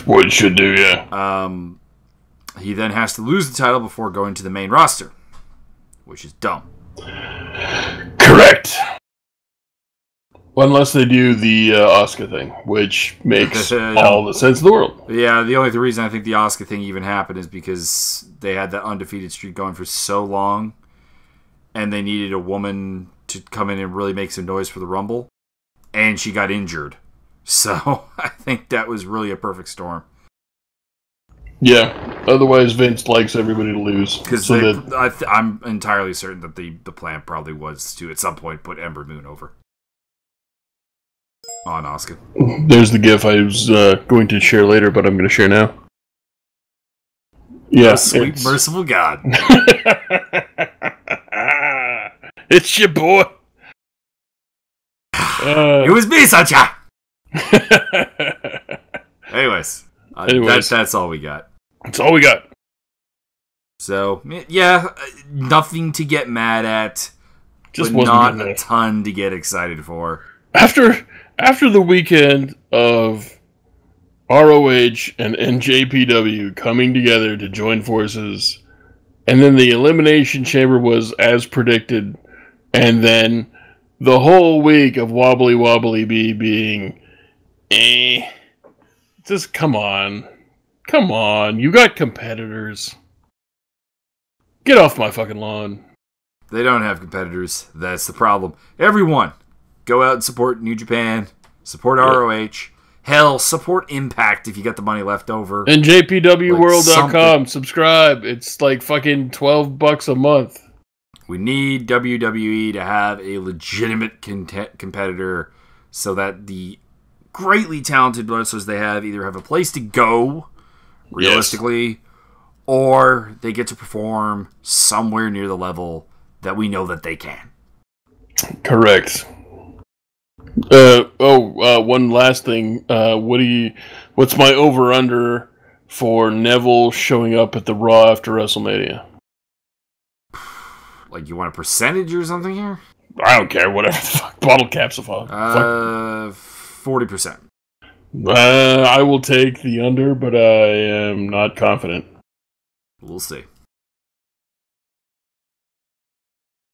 What he should do, yeah.
He then has to lose the title before going to the main roster, which is dumb.
Correct. Unless they do the Asuka thing, which makes all the sense in the world.
Yeah, the only reason I think the Asuka thing even happened is because they had that undefeated streak going for so long, and they needed a woman to come in and really make some noise for the Rumble, and she got injured. So I think that was really a perfect storm.
Yeah, otherwise Vince likes everybody to lose.
Because I'm entirely certain that the plan probably was to, at some point, put Ember Moon over on Asuka.
There's the gif I was going to share later, but I'm going to share now. Yeah,
sweet, merciful God.
It's your boy.
It was me, Sancha. Anyways, that's all we got.
That's all we got.
So, yeah, nothing to get mad at,
just
but not a ton to get excited for.
After the weekend of ROH and NJPW coming together to join forces, and then the Elimination Chamber was as predicted, and then the whole week of Wobbly Bee being, just come on, you got competitors. Get off my fucking lawn.
They don't have competitors. That's the problem. Everyone, go out and support New Japan, support ROH. Hell, support Impact if you got the money left over.
And JPWWorld.com, subscribe. It's like fucking $12 a month.
We need WWE to have a legitimate competitor so that the greatly talented wrestlers they have either have a place to go, realistically, or they get to perform somewhere near the level that we know that they can.
Correct. One last thing. What's my over-under for Neville showing up at the Raw after WrestleMania?
Like, you want a percentage or something here?
I don't care. Whatever the fuck. Bottle caps of
40%.
I will take the under, but I am not confident.
We'll see.